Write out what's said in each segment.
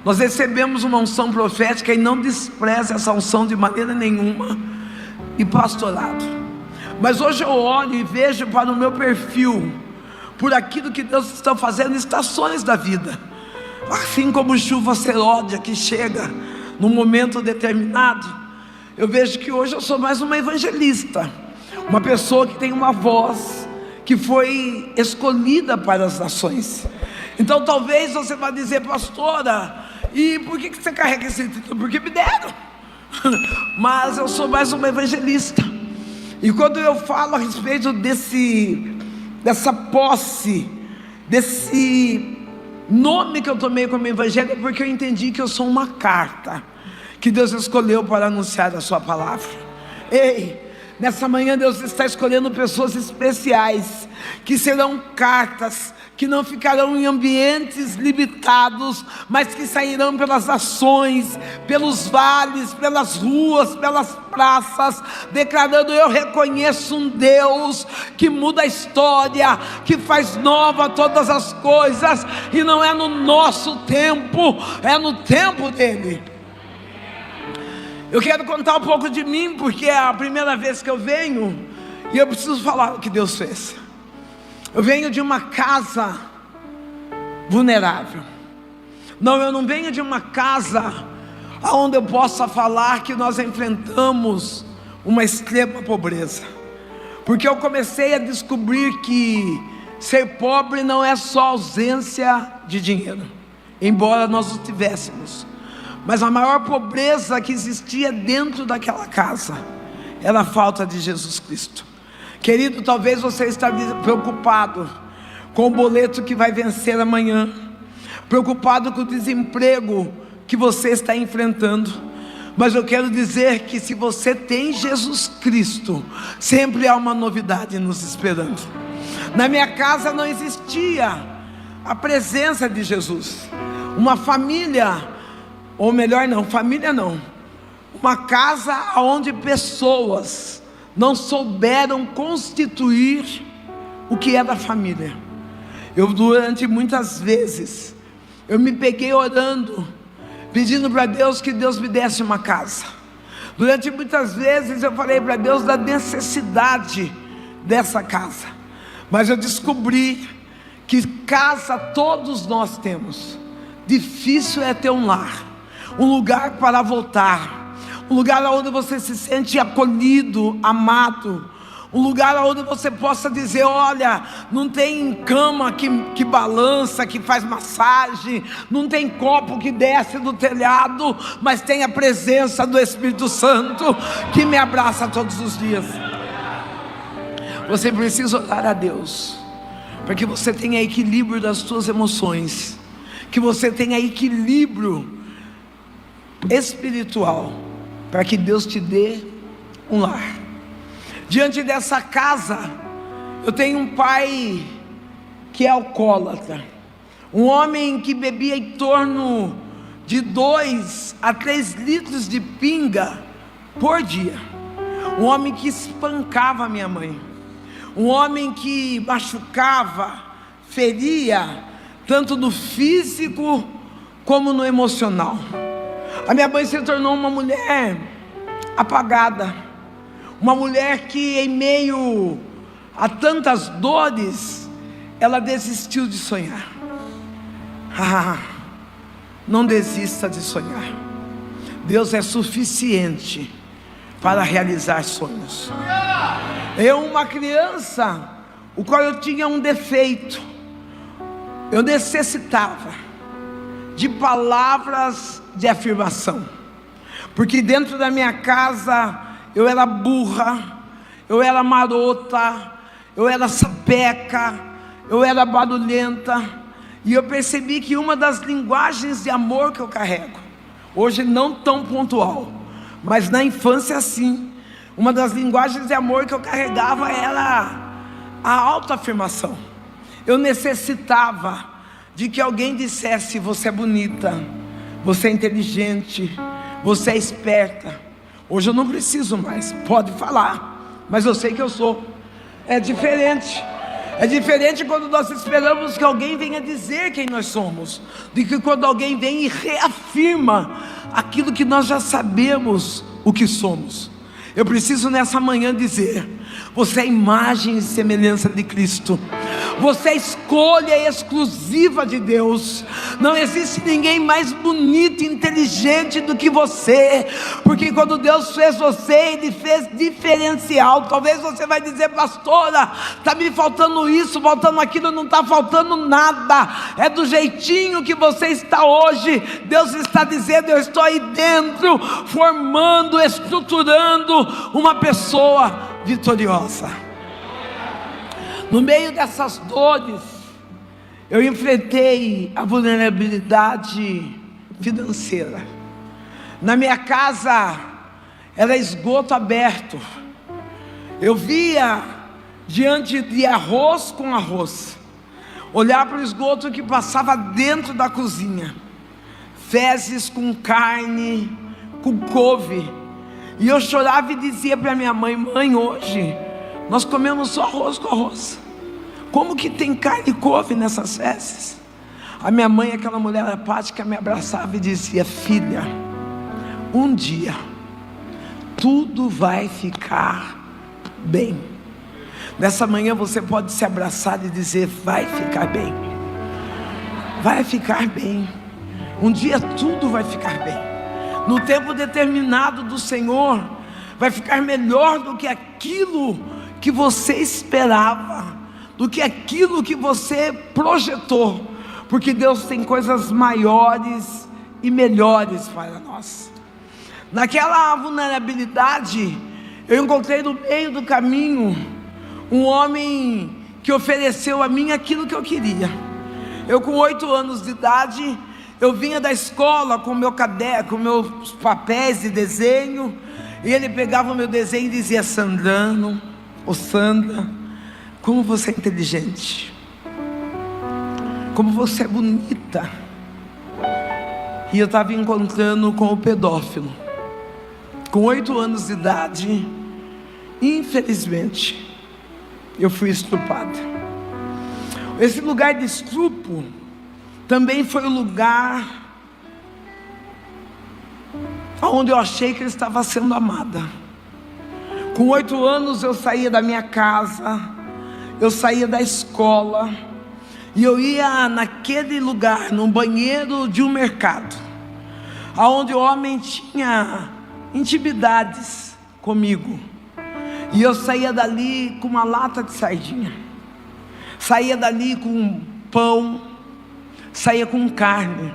Nós recebemos uma unção profética e não despreza essa unção de maneira nenhuma, e pastorado. Mas hoje eu olho e vejo para o meu perfil, por aquilo que Deus está fazendo em estações da vida. Assim como chuva seródia que chega num momento determinado, eu vejo que hoje eu sou mais uma evangelista, uma pessoa que tem uma voz, que foi escolhida para as nações. Então talvez você vá dizer: pastora, e por que você carrega esse título? Porque me deram. Mas eu sou mais uma evangelista. E quando eu falo a respeito dessa posse, desse nome que eu tomei como evangelho, é porque eu entendi que eu sou uma carta que Deus escolheu para anunciar a sua palavra. Ei, nessa manhã Deus está escolhendo pessoas especiais, que serão cartas, que não ficarão em ambientes limitados, mas que sairão pelas nações, pelos vales, pelas ruas, pelas praças, declarando: eu reconheço um Deus que muda a história, que faz nova todas as coisas, e não é no nosso tempo, é no tempo dele. Eu quero contar um pouco de mim, porque é a primeira vez que eu venho, e eu preciso falar o que Deus fez. Eu venho de uma casa vulnerável. Não, eu não venho de uma casa onde eu possa falar que nós enfrentamos uma extrema pobreza, porque eu comecei a descobrir que ser pobre não é só ausência de dinheiro, embora nós o tivéssemos, mas a maior pobreza que existia dentro daquela casa era a falta de Jesus Cristo. Querido, talvez você esteja preocupado com o boleto que vai vencer amanhã, preocupado com o desemprego que você está enfrentando, mas eu quero dizer que se você tem Jesus Cristo, sempre há uma novidade nos esperando. Na minha casa não existia a presença de Jesus, uma família, ou melhor não, família não, uma casa onde pessoas não souberam constituir o que é da família. Eu durante muitas vezes, eu me peguei orando, pedindo para Deus que Deus me desse uma casa. Durante muitas vezes eu falei para Deus da necessidade dessa casa. Mas eu descobri que casa todos nós temos. Difícil é ter um lar, um lugar para voltar, um lugar onde você se sente acolhido, amado, um lugar onde você possa dizer: olha, não tem cama que balança, que faz massagem, não tem copo que desce do telhado, mas tem a presença do Espírito Santo que me abraça todos os dias. Você precisa orar a Deus para que você tenha equilíbrio das suas emoções, que você tenha equilíbrio espiritual, para que Deus te dê um lar. Diante dessa casa, eu tenho um pai que é alcoólatra, um homem que bebia em torno de 2 a 3 litros de pinga por dia, um homem que espancava minha mãe, um homem que machucava, feria, tanto no físico como no emocional. A minha mãe se tornou uma mulher apagada, uma mulher que em meio a tantas dores, ela desistiu de sonhar. Não desista de sonhar. Deus é suficiente para realizar sonhos. Eu, uma criança, o qual eu tinha um defeito, eu necessitava de palavras de afirmação, porque dentro da minha casa eu era burra, eu era marota, eu era sapeca, eu era barulhenta, e eu percebi que uma das linguagens de amor que eu carrego, hoje não tão pontual, mas na infância sim, uma das linguagens de amor que eu carregava era a autoafirmação. Eu necessitava de que alguém dissesse: você é bonita, você é inteligente, você é esperta. Hoje eu não preciso mais, pode falar, mas eu sei que eu sou. É diferente. É diferente quando nós esperamos que alguém venha dizer quem nós somos, do que quando alguém vem e reafirma aquilo que nós já sabemos o que somos. Eu preciso nessa manhã dizer: você é imagem e semelhança de Cristo. Você é escolha exclusiva de Deus. Não existe ninguém mais bonito e inteligente do que você, porque quando Deus fez você, Ele fez diferencial. Talvez você vai dizer: pastora, está me faltando isso, faltando aquilo. Não está faltando nada, é do jeitinho que você está hoje. Deus está dizendo: eu estou aí dentro, formando, estruturando uma pessoa vitoriosa. No meio dessas dores, eu enfrentei a vulnerabilidade financeira. Na minha casa era esgoto aberto. Eu via diante de arroz com arroz, olhar para o esgoto que passava dentro da cozinha, fezes com carne, com couve, e eu chorava e dizia para minha mãe: mãe, hoje nós comemos só arroz com arroz. Como que tem carne e couve nessas fezes? A minha mãe, aquela mulher apática, me abraçava e dizia: filha, um dia tudo vai ficar bem. Nessa manhã você pode se abraçar e dizer: vai ficar bem. Vai ficar bem. Um dia tudo vai ficar bem. No tempo determinado do Senhor, vai ficar melhor do que aquilo que você esperava, do que aquilo que você projetou, porque Deus tem coisas maiores e melhores para nós. Naquela vulnerabilidade, eu encontrei no meio do caminho um homem que ofereceu a mim aquilo que eu queria. Eu, com 8 anos de idade, eu vinha da escola com meu caderno, com meus papéis de desenho, e ele pegava o meu desenho e dizia: Sandrano, ou Sandra, como você é inteligente, como você é bonita. E eu estava encontrando com o pedófilo, com 8 anos de idade. Infelizmente, eu fui estuprada. Esse lugar de estupro também foi o lugar onde eu achei que eu estava sendo amada. Com 8 anos eu saía da minha casa, eu saía da escola, e eu ia naquele lugar, num banheiro de um mercado, aonde o homem tinha intimidades comigo, e eu saía dali com uma lata de sardinha, saía dali com pão, saía com carne.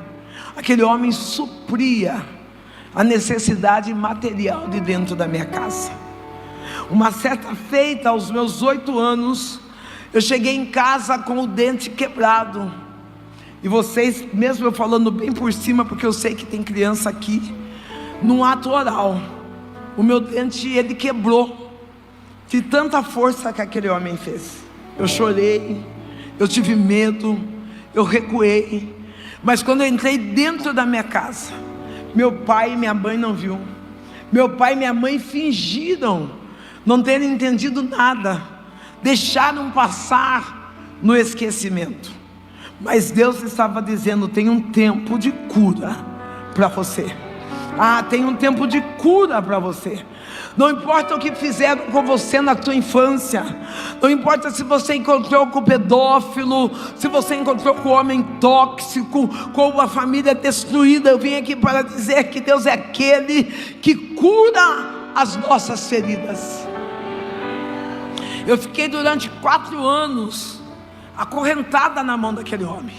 Aquele homem supria a necessidade material de dentro da minha casa. Uma certa feita, aos meus 8 anos, eu cheguei em casa com o dente quebrado. E vocês, mesmo eu falando bem por cima, porque eu sei que tem criança aqui, num ato oral, o meu dente, ele quebrou, de tanta força que aquele homem fez. Eu chorei, eu tive medo, eu recuei. Mas quando eu entrei dentro da minha casa, meu pai e minha mãe não viu. Meu pai e minha mãe fingiram não terem entendido nada, deixaram passar no esquecimento. Mas Deus estava dizendo: tem um tempo de cura para você. Tem um tempo de cura para você. Não importa o que fizeram com você na tua infância, não importa se você encontrou com o pedófilo, se você encontrou com o homem tóxico, com a família destruída. Eu vim aqui para dizer que Deus é aquele que cura as nossas feridas. Eu fiquei durante 4 anos acorrentada na mão daquele homem,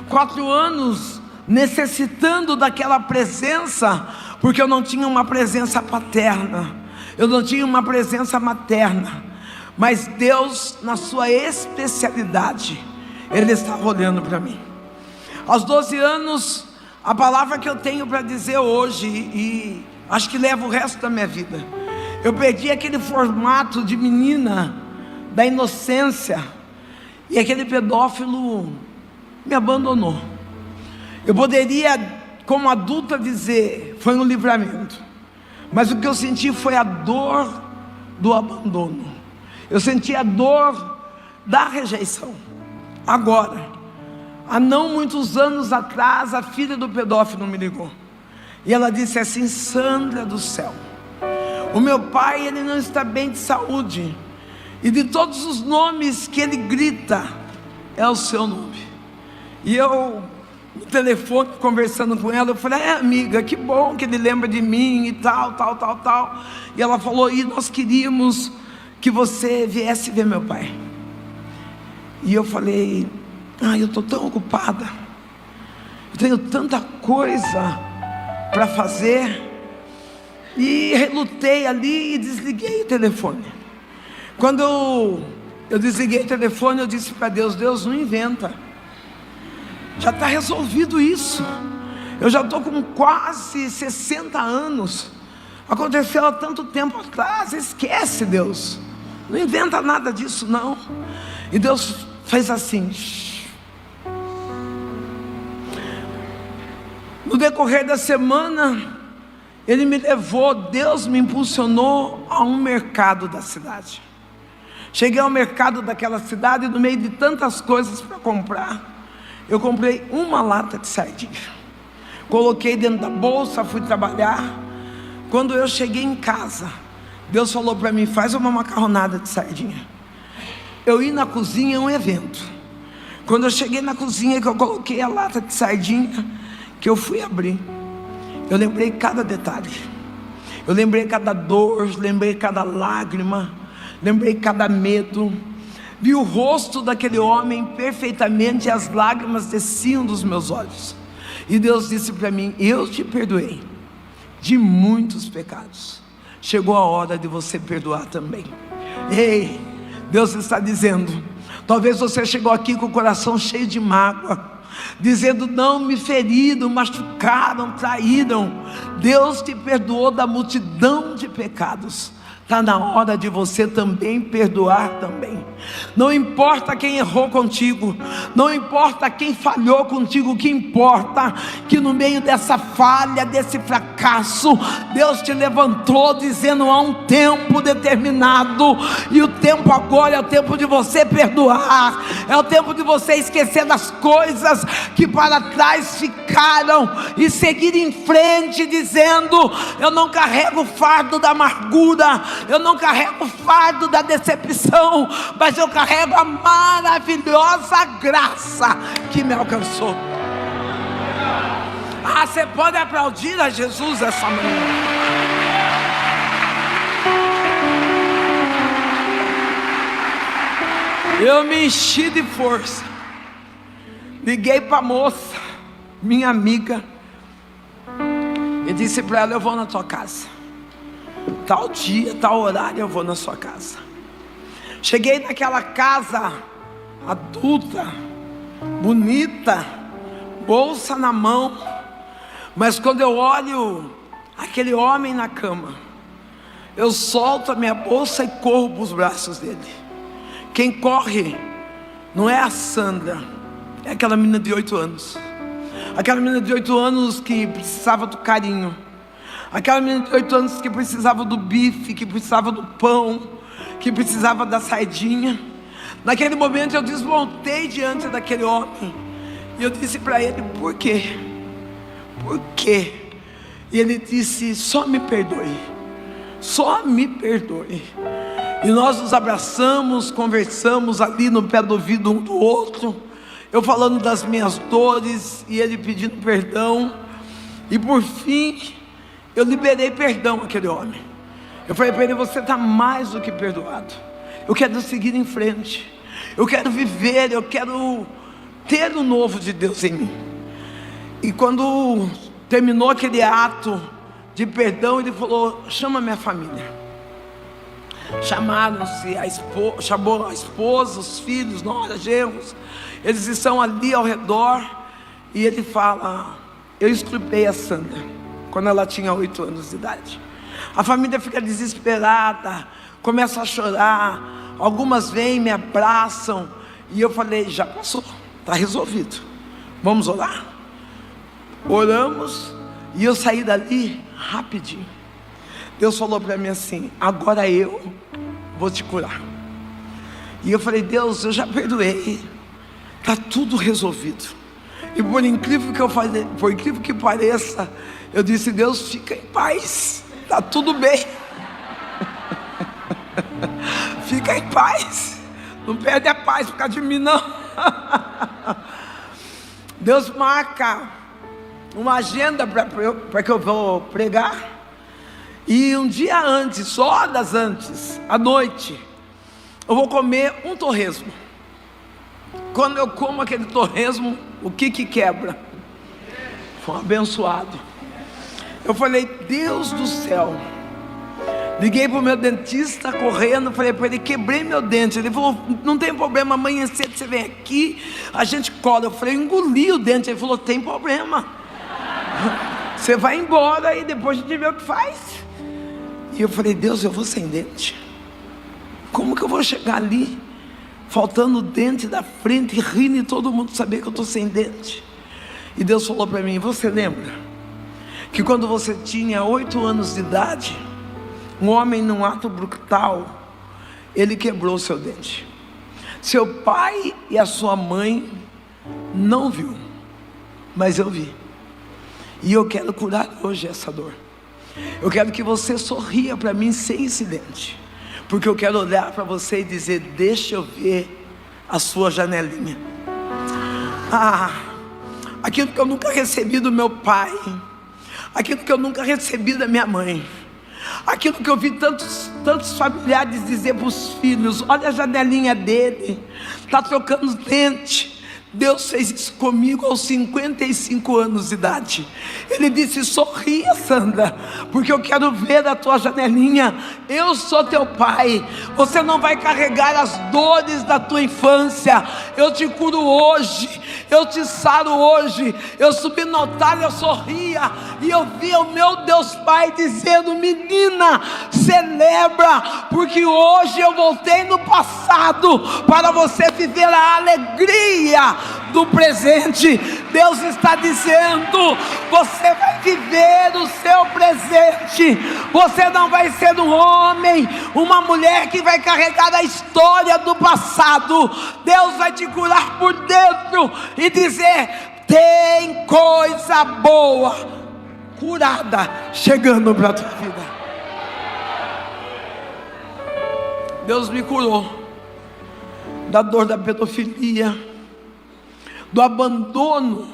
4 anos necessitando daquela presença, porque eu não tinha uma presença paterna, eu não tinha uma presença materna. Mas Deus, na sua especialidade, Ele estava olhando para mim. Aos 12 anos, a palavra que eu tenho para dizer hoje, e acho que leva o resto da minha vida, eu perdi aquele formato de menina, da inocência, e aquele pedófilo me abandonou. Eu poderia, como adulta, dizer: foi um livramento. Mas o que eu senti foi a dor do abandono. Eu senti a dor da rejeição. Agora, há não muitos anos atrás, a filha do pedófilo me ligou. E ela disse assim: Sandra do céu, o meu pai, ele não está bem de saúde. E de todos os nomes que ele grita, é o seu nome. E eu, no telefone, conversando com ela, eu falei: amiga, que bom que ele lembra de mim e tal. E ela falou: e nós queríamos que você viesse ver meu pai. E eu falei: eu estou tão ocupada, eu tenho tanta coisa para fazer. E relutei ali e desliguei o telefone. Quando eu desliguei o telefone, eu disse para Deus: Deus, não inventa, já está resolvido isso. Eu já estou com quase 60 anos, aconteceu há tanto tempo atrás. Esquece, Deus, não inventa nada disso não. E Deus fez assim. No decorrer da semana, Ele me levou, Deus me impulsionou a um mercado da cidade. Cheguei ao mercado daquela cidade, e no meio de tantas coisas para comprar, eu comprei uma lata de sardinha, coloquei dentro da bolsa, fui trabalhar. Quando eu cheguei em casa, Deus falou para mim: faz uma macarronada de sardinha. Eu ia na cozinha, é um evento. Quando eu cheguei na cozinha, que eu coloquei a lata de sardinha, que eu fui abrir, eu lembrei cada detalhe, eu lembrei cada dor, lembrei cada lágrima, lembrei cada medo. Vi o rosto daquele homem perfeitamente, e as lágrimas desciam dos meus olhos. E Deus disse para mim: eu te perdoei de muitos pecados, chegou a hora de você perdoar também. Ei, Deus está dizendo: talvez você chegou aqui com o coração cheio de mágoa, dizendo: não, me feriram, machucaram, traíram. Deus te perdoou da multidão de pecados. Está na hora de você também perdoar também. Não importa quem errou contigo, não importa quem falhou contigo, o que importa que no meio dessa falha, desse fracasso, Deus te levantou dizendo: há um tempo determinado, e o tempo agora é o tempo de você perdoar, é o tempo de você esquecer das coisas que para trás ficaram e seguir em frente dizendo: eu não carrego o fardo da amargura, eu não carrego o fardo da decepção, mas eu carrego a maravilhosa graça que me alcançou. Você pode aplaudir a Jesus essa manhã. Eu me enchi de força, liguei para a moça, minha amiga, e disse para ela: eu vou na tua casa, tal dia, tal horário eu vou na sua casa. Cheguei naquela casa adulta, bonita, bolsa na mão, mas quando eu olho aquele homem na cama, eu solto a minha bolsa e corro para os braços dele. Quem corre não é a Sandra, é aquela menina de 8 anos. Aquela menina de 8 anos que precisava do carinho. Aquela menina de 8 anos que precisava do bife, que precisava do pão, que precisava da sardinha. Naquele momento eu desmontei diante daquele homem, e eu disse para ele: por quê? Por quê? E ele disse: só me perdoe, só me perdoe. E nós nos abraçamos, conversamos ali no pé do ouvido um do outro, eu falando das minhas dores e ele pedindo perdão. E por fim, eu liberei perdão àquele homem. Eu falei para ele: você está mais do que perdoado. Eu quero seguir em frente, eu quero viver, eu quero ter o novo de Deus em mim. E quando terminou aquele ato de perdão, ele falou: chama minha família. Chamaram-se, chamou a esposa, os filhos, nora, genros. Eles estão ali ao redor, e ele fala: eu exculpei a Sandra quando ela tinha 8 anos de idade. A família fica desesperada, começa a chorar. Algumas vêm, me abraçam, e eu falei: já passou, está resolvido, vamos orar. Oramos, e eu saí dali rapidinho. Deus falou para mim assim: agora eu vou te curar. E eu falei: Deus, eu já perdoei, está tudo resolvido. E por incrível que pareça, eu disse: Deus, fica em paz, está tudo bem. Fica em paz, não perde a paz por causa de mim não. Deus marca uma agenda para que eu vou pregar. E um dia antes, horas antes, à noite, eu vou comer um torresmo. Quando eu como aquele torresmo, o que quebra? Foi um abençoado. Eu falei: Deus do céu. Liguei para o meu dentista correndo, falei para ele: quebrei meu dente. Ele falou: não tem problema, amanhã cedo você vem aqui, a gente cola. Eu falei: engoli o dente. Ele falou: tem problema, você vai embora e depois a gente vê o que faz. E eu falei: Deus, eu vou sem dente, como que eu vou chegar ali faltando o dente da frente, rindo e todo mundo saber que eu estou sem dente? E Deus falou para mim: você lembra que quando você tinha 8 anos de idade, um homem, num ato brutal, ele quebrou o seu dente? Seu pai e a sua mãe não viu, mas eu vi. E eu quero curar hoje essa dor. Eu quero que você sorria para mim sem esse dente, porque eu quero olhar para você e dizer: deixa eu ver a sua janelinha. Aquilo que eu nunca recebi do meu pai, aquilo que eu nunca recebi da minha mãe, aquilo que eu vi tantos familiares dizer para os filhos: olha a janelinha dele, está trocando dente. Deus fez isso comigo aos 55 anos de idade. Ele disse: sorria, Sandra, porque eu quero ver a tua janelinha. Eu sou teu pai, você não vai carregar as dores da tua infância. Eu te curo hoje, eu te saro hoje. Eu subi no altar, eu sorria, e eu via o meu Deus Pai dizendo: menina, celebra, porque hoje eu voltei no passado para você viver a alegria do presente. Deus está dizendo: você vai viver o seu presente. Você não vai ser um homem, uma mulher que vai carregar a história do passado. Deus vai te curar por dentro e dizer: tem coisa boa, curada, chegando para a tua vida. Deus me curou da dor da pedofilia, do abandono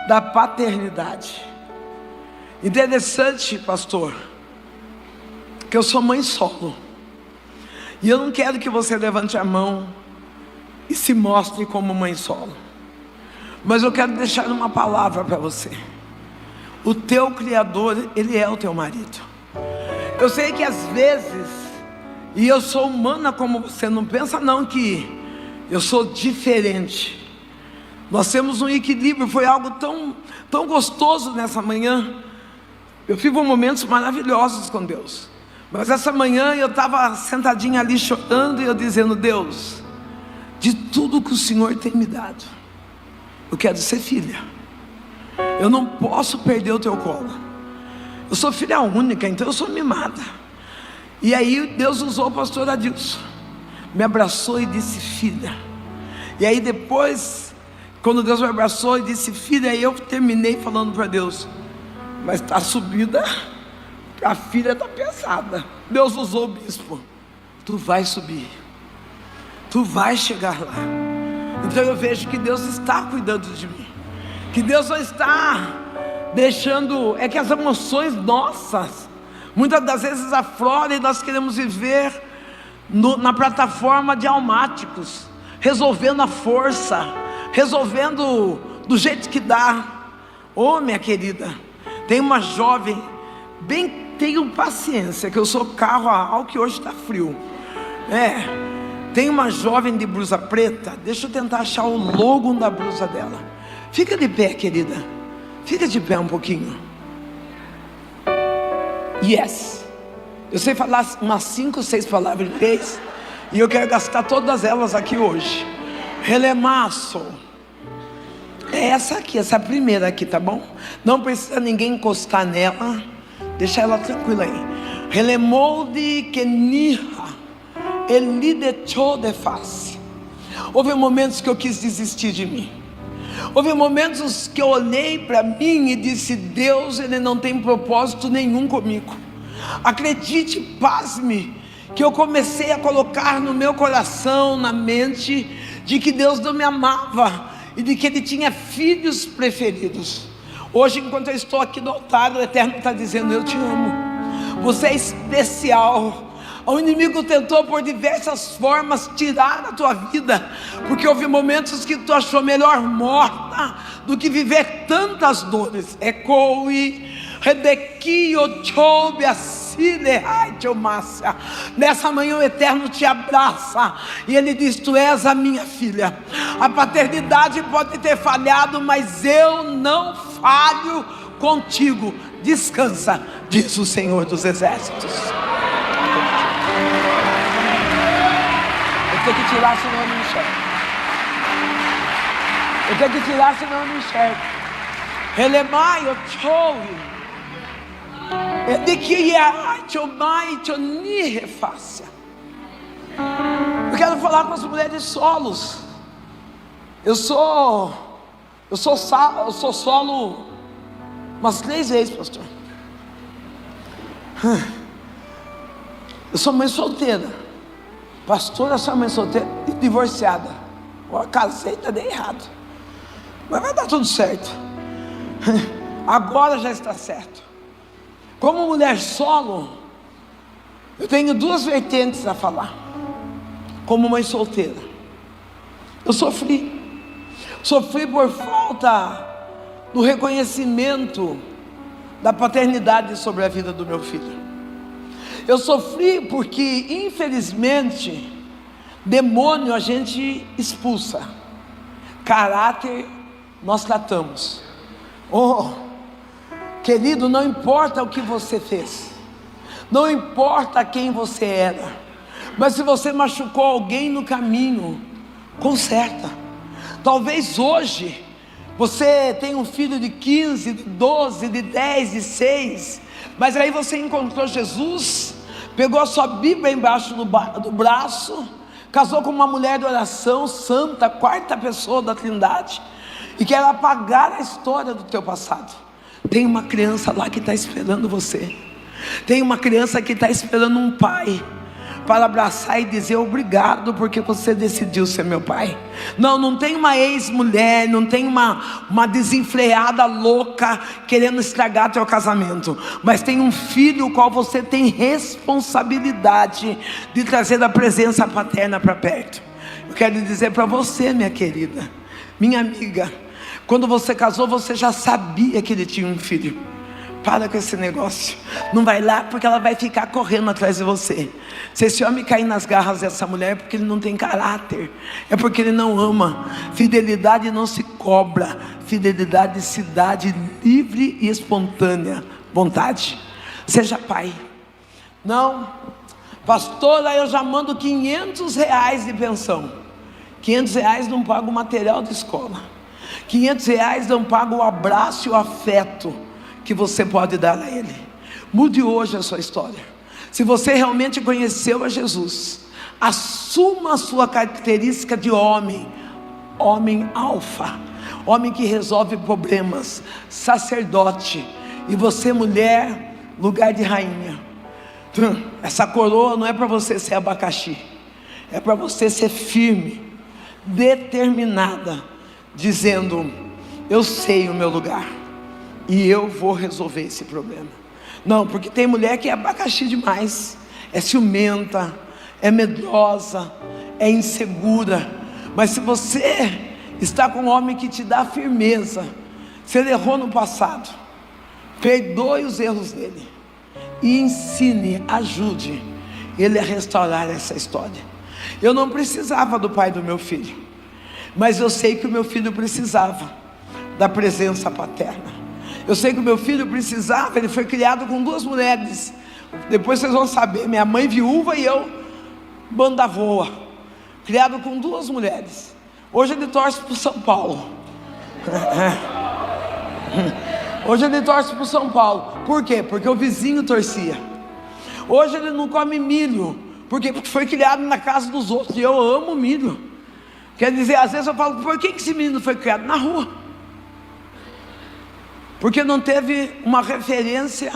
da paternidade. Interessante, pastor, que eu sou mãe solo, e eu não quero que você levante a mão e se mostre como mãe solo, mas eu quero deixar uma palavra para você. O teu Criador, Ele é o teu marido. Eu sei que às vezes, e eu sou humana como você, não pensa não que eu sou diferente. Nós temos um equilíbrio. Foi algo tão gostoso nessa manhã. Eu vivo momentos maravilhosos com Deus, mas essa manhã eu estava sentadinha ali chorando, e eu dizendo: Deus, de tudo que o Senhor tem me dado, eu quero ser filha. Eu não posso perder o teu colo. Eu sou filha única, então eu sou mimada. E aí Deus usou o pastor Adilson, me abraçou e disse: filha. E aí depois, quando Deus me abraçou e disse: filha, aí eu terminei falando para Deus: mas a subida para a filha está pesada. Deus usou o bispo: tu vai subir, tu vai chegar lá. Então eu vejo que Deus está cuidando de mim, que Deus não está deixando, é que as emoções nossas muitas das vezes afloram, e nós queremos viver na plataforma de almáticos, resolvendo a força, resolvendo do jeito que dá. Ô, minha querida, tem uma jovem, tenho paciência, que eu sou carro a álcool que hoje está frio. Tem uma jovem de blusa preta, deixa eu tentar achar o logo da blusa dela. Fica de pé, querida, fica de pé um pouquinho. Yes, eu sei falar umas 5 ou 6 palavras em inglês, e eu quero gastar todas elas aqui hoje. Relemaço, é essa aqui, essa primeira aqui, tá bom? Não precisa ninguém encostar nela, deixa ela tranquila aí. Relemolde Kenirra, Ele deixou de face. Houve momentos que eu quis desistir de mim. Houve momentos que eu olhei para mim e disse: Deus, Ele não tem propósito nenhum comigo. Acredite, pasme, que eu comecei a colocar no meu coração, na mente, de que Deus não me amava e de que Ele tinha filhos preferidos. Hoje, enquanto eu estou aqui no altar, o Eterno está dizendo: eu te amo, você é especial. O inimigo tentou por diversas formas tirar a tua vida, porque houve momentos que tu achou melhor morta do que viver tantas dores. Nessa manhã o Eterno te abraça e Ele diz: tu és a minha filha. A paternidade pode ter falhado, mas eu não falho contigo. Descansa, diz o Senhor dos Exércitos. Eu tenho que tirar, senão eu não enxergo. Eu tenho que tirar, senão eu não enxergo. Relemai, eu chove. Eu quero falar com as mulheres solos. Eu sou solo umas 3 vezes, pastor. Eu sou mãe solteira. Pastora, sua mãe solteira e divorciada. Eu casei, dei errado. Mas vai dar tudo certo. Agora já está certo. Como mulher solo, eu tenho 2 vertentes a falar. Como mãe solteira, eu sofri por falta do reconhecimento da paternidade sobre a vida do meu filho. Eu sofri porque, infelizmente, demônio a gente expulsa, caráter nós tratamos. Oh, querido, não importa o que você fez, não importa quem você era, mas se você machucou alguém no caminho, conserta. Talvez hoje você tenha um filho de 15, de 12, de 10, de 6, mas aí você encontrou Jesus, pegou a sua Bíblia embaixo do braço, casou com uma mulher de oração santa, 4ª pessoa da Trindade, e quer apagar a história do teu passado. Tem uma criança lá que está esperando você. Tem uma criança que está esperando um pai para abraçar e dizer: obrigado porque você decidiu ser meu pai. Não tem uma ex-mulher, não tem uma desenfreada louca querendo estragar teu casamento, mas tem um filho o qual você tem responsabilidade de trazer a presença paterna para perto. Eu quero dizer para você, minha querida, minha amiga, quando você casou, você já sabia que ele tinha um filho. Para com esse negócio. Não vai lá porque ela vai ficar correndo atrás de você. Se esse homem cair nas garras dessa mulher, é porque ele não tem caráter, é porque ele não ama. Fidelidade não se cobra, fidelidade se dá de livre e espontânea vontade. Seja pai. Não, pastora, eu já mando R$500 de pensão. R$500 não paga o material de escola. R$500 não paga o abraço e o afeto que você pode dar a Ele. Mude hoje a sua história. Se você realmente conheceu a Jesus, assuma a sua característica de homem alfa, homem que resolve problemas, sacerdote, e você, mulher, lugar de rainha. Essa coroa não é para você ser abacaxi, é para você ser firme, determinada, dizendo: eu sei o meu lugar e eu vou resolver esse problema. Não, porque tem mulher que é abacaxi demais, é ciumenta, é medrosa, é insegura. Mas se você está com um homem que te dá firmeza, se ele errou no passado, perdoe os erros dele e ensine, ajude ele a restaurar essa história. Eu não precisava do pai do meu filho, mas eu sei que o meu filho precisava da presença paterna. Eu sei que o meu filho precisava, ele foi criado com 2 mulheres. Depois vocês vão saber, minha mãe viúva e eu banda voa. Criado com 2 mulheres. Hoje ele torce para o São Paulo. Hoje ele torce para o São Paulo. Por quê? Porque o vizinho torcia. Hoje ele não come milho, Porque foi criado na casa dos outros, e eu amo milho. Quer dizer, às vezes eu falo, por que esse menino foi criado na rua? Porque não teve uma referência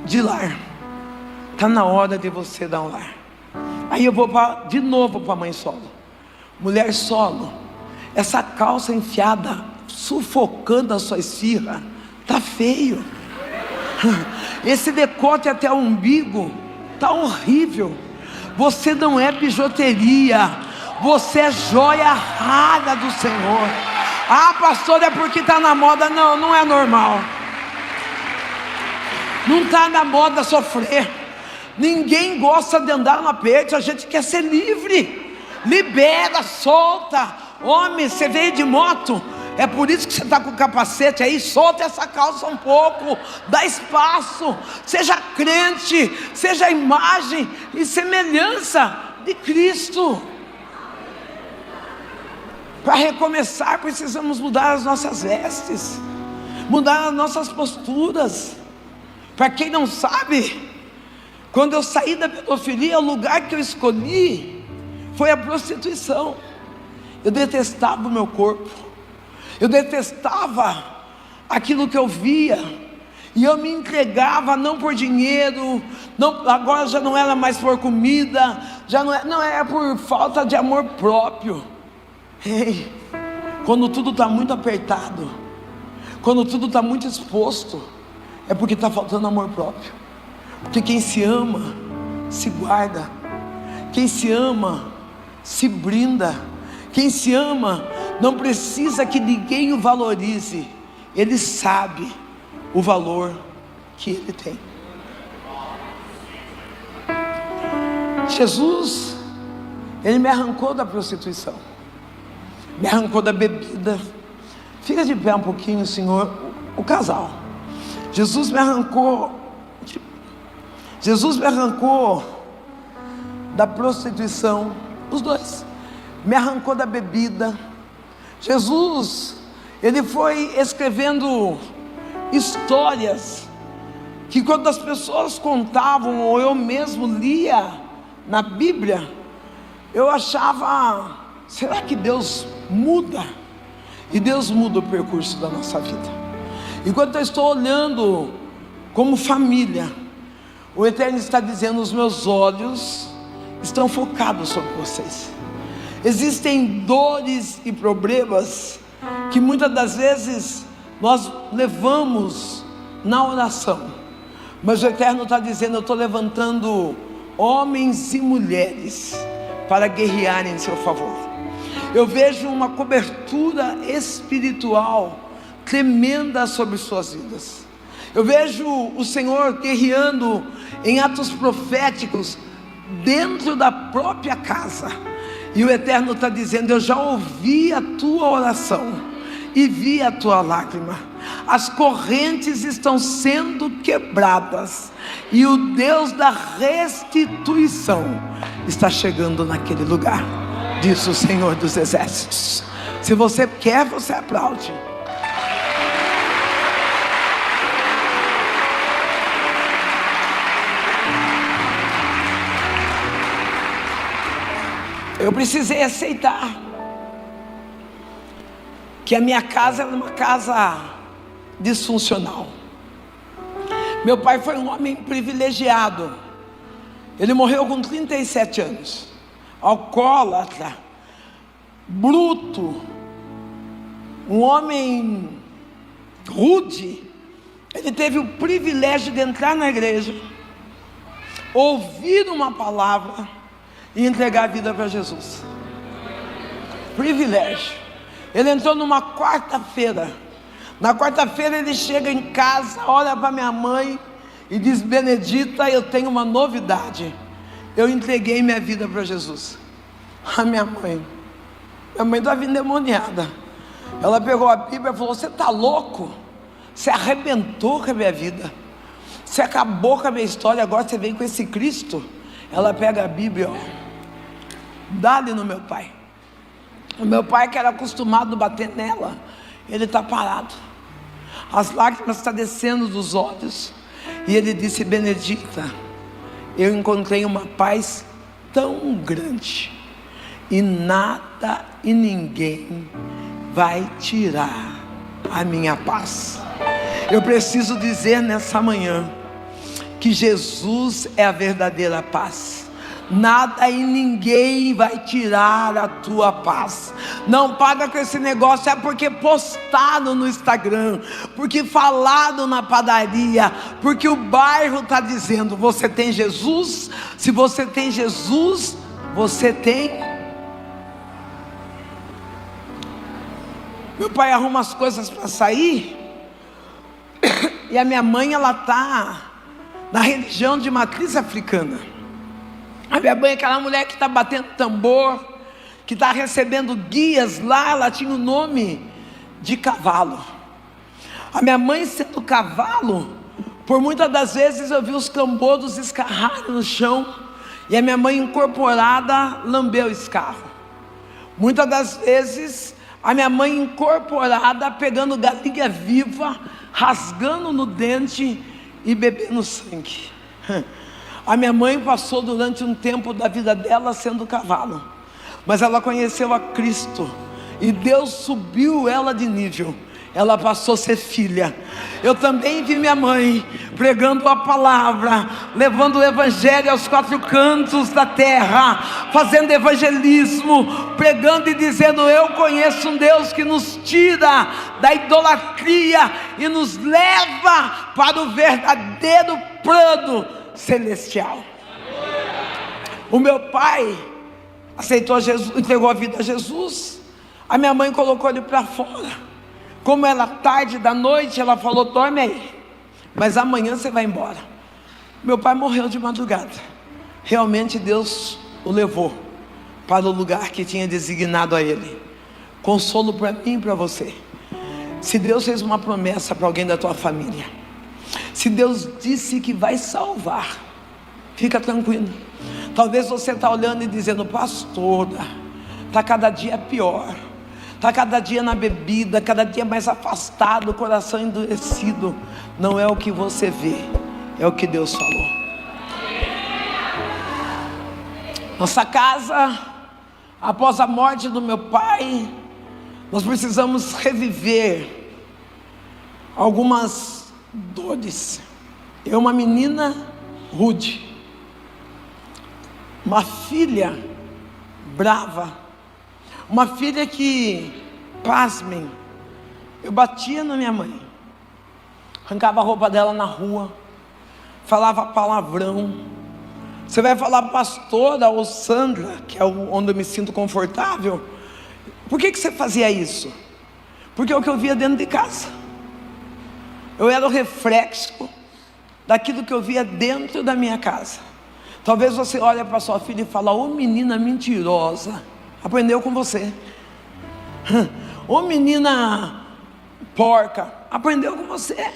de lar. Está na hora de você dar um lar. Aí eu vou de novo para a mãe solo. Mulher solo, essa calça enfiada, sufocando a sua esfirra, está feio. Esse decote até o umbigo está horrível. Você não é bijuteria, você é joia rara do Senhor. Ah, pastor, é porque está na moda. Não, não é normal. Não está na moda sofrer. Ninguém gosta de andar no aperto. A gente quer ser livre. Libera, solta. Homem, você veio de moto, é por isso que você está com o capacete aí. Solta essa calça um pouco, dá espaço. Seja crente, seja a imagem e semelhança de Cristo. Para recomeçar, precisamos mudar as nossas vestes, mudar as nossas posturas. Para quem não sabe, quando eu saí da pedofilia, o lugar que eu escolhi foi a prostituição. Eu detestava o meu corpo, eu detestava aquilo que eu via, e eu me entregava não por dinheiro, não, agora já não era mais por comida, já não era por falta de amor próprio. Ei, quando tudo está muito apertado, quando tudo está muito exposto, é porque está faltando amor próprio. Porque quem se ama, se guarda. Quem se ama, se brinda. Quem se ama, não precisa que ninguém o valorize. Ele sabe o valor que ele tem. Jesus, ele me arrancou da prostituição, me arrancou da bebida. Fica de pé um pouquinho, Senhor, o casal. Jesus me arrancou da prostituição, os dois. Me arrancou da bebida. Jesus, ele foi escrevendo histórias que quando as pessoas contavam, ou eu mesmo lia na Bíblia, eu achava, será que Deus muda? E Deus muda o percurso da nossa vida. Enquanto eu estou olhando como família, o Eterno está dizendo, os meus olhos estão focados sobre vocês. Existem dores e problemas que muitas das vezes nós levamos na oração, mas o Eterno está dizendo, eu estou levantando homens e mulheres para guerrear em seu favor. Eu vejo uma cobertura espiritual tremenda sobre suas vidas. Eu vejo o Senhor guerreando em atos proféticos dentro da própria casa. E o Eterno está dizendo, eu já ouvi a tua oração e vi a tua lágrima. As correntes estão sendo quebradas, e o Deus da restituição está chegando naquele lugar, diz o Senhor dos Exércitos. Se você quer, você aplaude. Eu precisei aceitar que a minha casa era uma casa disfuncional. Meu pai foi um homem privilegiado. Ele morreu com 37 anos. Alcoólatra, bruto, um homem rude. Ele teve o privilégio de entrar na igreja, ouvir uma palavra e entregar a vida para Jesus. Privilégio. Ele entrou numa quarta-feira. Na quarta-feira ele chega em casa, olha para minha mãe e diz, Benedita, eu tenho uma novidade. Eu entreguei minha vida para Jesus. A minha mãe estava endemoniada. Ela pegou a Bíblia e falou, você está louco? Você arrebentou com a minha vida, você acabou com a minha história, agora você vem com esse Cristo. Ela pega a Bíblia, dá-lhe no meu pai. O meu pai, que era acostumado a bater nela, ele está parado, as lágrimas estão descendo dos olhos, e ele disse, Benedita, eu encontrei uma paz tão grande, e nada e ninguém vai tirar a minha paz. Eu preciso dizer nessa manhã que Jesus é a verdadeira paz. Nada e ninguém vai tirar a tua paz. Não paga com esse negócio, é porque postaram no Instagram, porque falaram na padaria, porque o bairro está dizendo: você tem Jesus? Se você tem Jesus, você tem. Meu pai arruma as coisas para sair, e a minha mãe, ela está na religião de matriz africana. A minha mãe é aquela mulher que está batendo tambor, que está recebendo guias lá. Ela tinha o nome de cavalo. A minha mãe, sendo cavalo, por muitas das vezes eu vi os cambodos escarrarem no chão, e a minha mãe, incorporada, lambeu o escarro. Muitas das vezes a minha mãe, incorporada, pegando galinha viva, rasgando no dente e bebendo sangue. A minha mãe passou durante um tempo da vida dela sendo cavalo, mas ela conheceu a Cristo, e Deus subiu ela de nível. Ela passou a ser filha. Eu também vi minha mãe pregando a palavra, levando o evangelho aos quatro cantos da terra, fazendo evangelismo, pregando e dizendo: eu conheço um Deus que nos tira da idolatria e nos leva para o verdadeiro plano celestial. O meu pai aceitou Jesus, entregou a vida a Jesus. A minha mãe colocou ele para fora. Como era tarde da noite, ela falou: dorme aí, mas amanhã você vai embora. Meu pai morreu de madrugada. Realmente Deus o levou para o lugar que tinha designado a ele. Consolo para mim e para você. Se Deus fez uma promessa para alguém da tua família, se Deus disse que vai salvar, fica tranquilo. Talvez você está olhando e dizendo: pastora, está cada dia pior, está cada dia na bebida, cada dia mais afastado, o coração endurecido. Não é o que você vê, é o que Deus falou. Nossa casa, após a morte do meu pai, nós precisamos reviver algumas dores. Eu, uma menina rude, uma filha brava, uma filha que, pasmem, eu batia na minha mãe, arrancava a roupa dela na rua, falava palavrão. Você vai falar: pastora ou Sandra, que é onde eu me sinto confortável, por que você fazia isso? Porque é o que eu via dentro de casa. Eu era o reflexo daquilo que eu via dentro da minha casa. Talvez você olhe para sua filha e fale: ô menina mentirosa, aprendeu com você. Ô menina porca, aprendeu com você.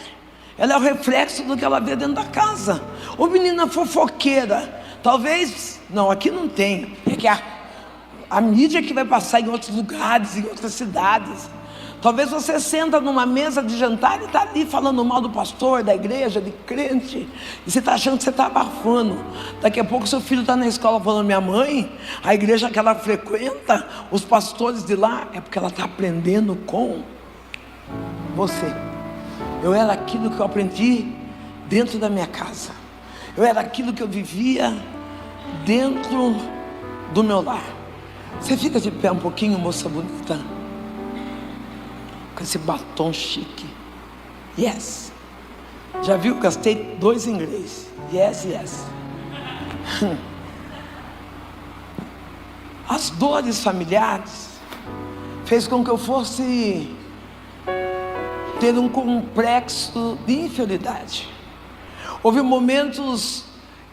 Ela é o reflexo do que ela vê dentro da casa. Ô menina fofoqueira, talvez, não, aqui não tem, é que a mídia que vai passar em outros lugares, em outras cidades. Talvez você senta numa mesa de jantar e está ali falando mal do pastor, da igreja, de crente, e você está achando que você está abafando. Daqui a pouco seu filho está na escola falando: minha mãe, a igreja que ela frequenta, os pastores de lá, é porque ela está aprendendo com você. Eu era aquilo que eu aprendi dentro da minha casa. Eu era aquilo que eu vivia dentro do meu lar. Você fica de pé um pouquinho, moça bonita, com esse batom chique. Yes. Já viu? Gastei 2 em inglês. Yes, yes. As dores familiares fez com que eu fosse ter um complexo de inferioridade. Houve momentos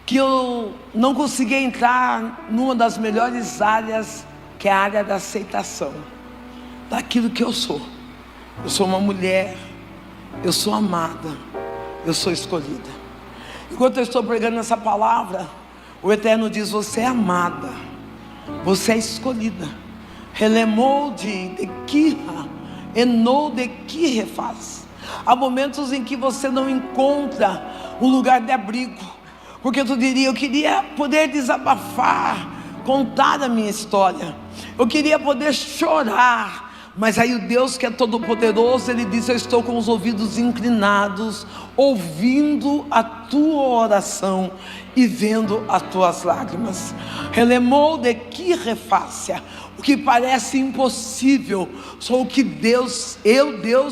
que eu não conseguia entrar numa das melhores áreas, que é a área da aceitação daquilo que eu sou. Eu sou uma mulher, eu sou amada, eu sou escolhida. Enquanto eu estou pregando essa palavra, o Eterno diz: você é amada, você é escolhida. Relemou de Kira, enou de que refaz. Há momentos em que você não encontra um lugar de abrigo, Porque tu diria: eu queria poder desabafar, contar a minha história, eu queria poder chorar. Mas aí o Deus que é todo poderoso, Ele diz: eu estou com os ouvidos inclinados, ouvindo a tua oração e vendo as tuas lágrimas. Relemou de que refácia, o que parece impossível, sou o que Deus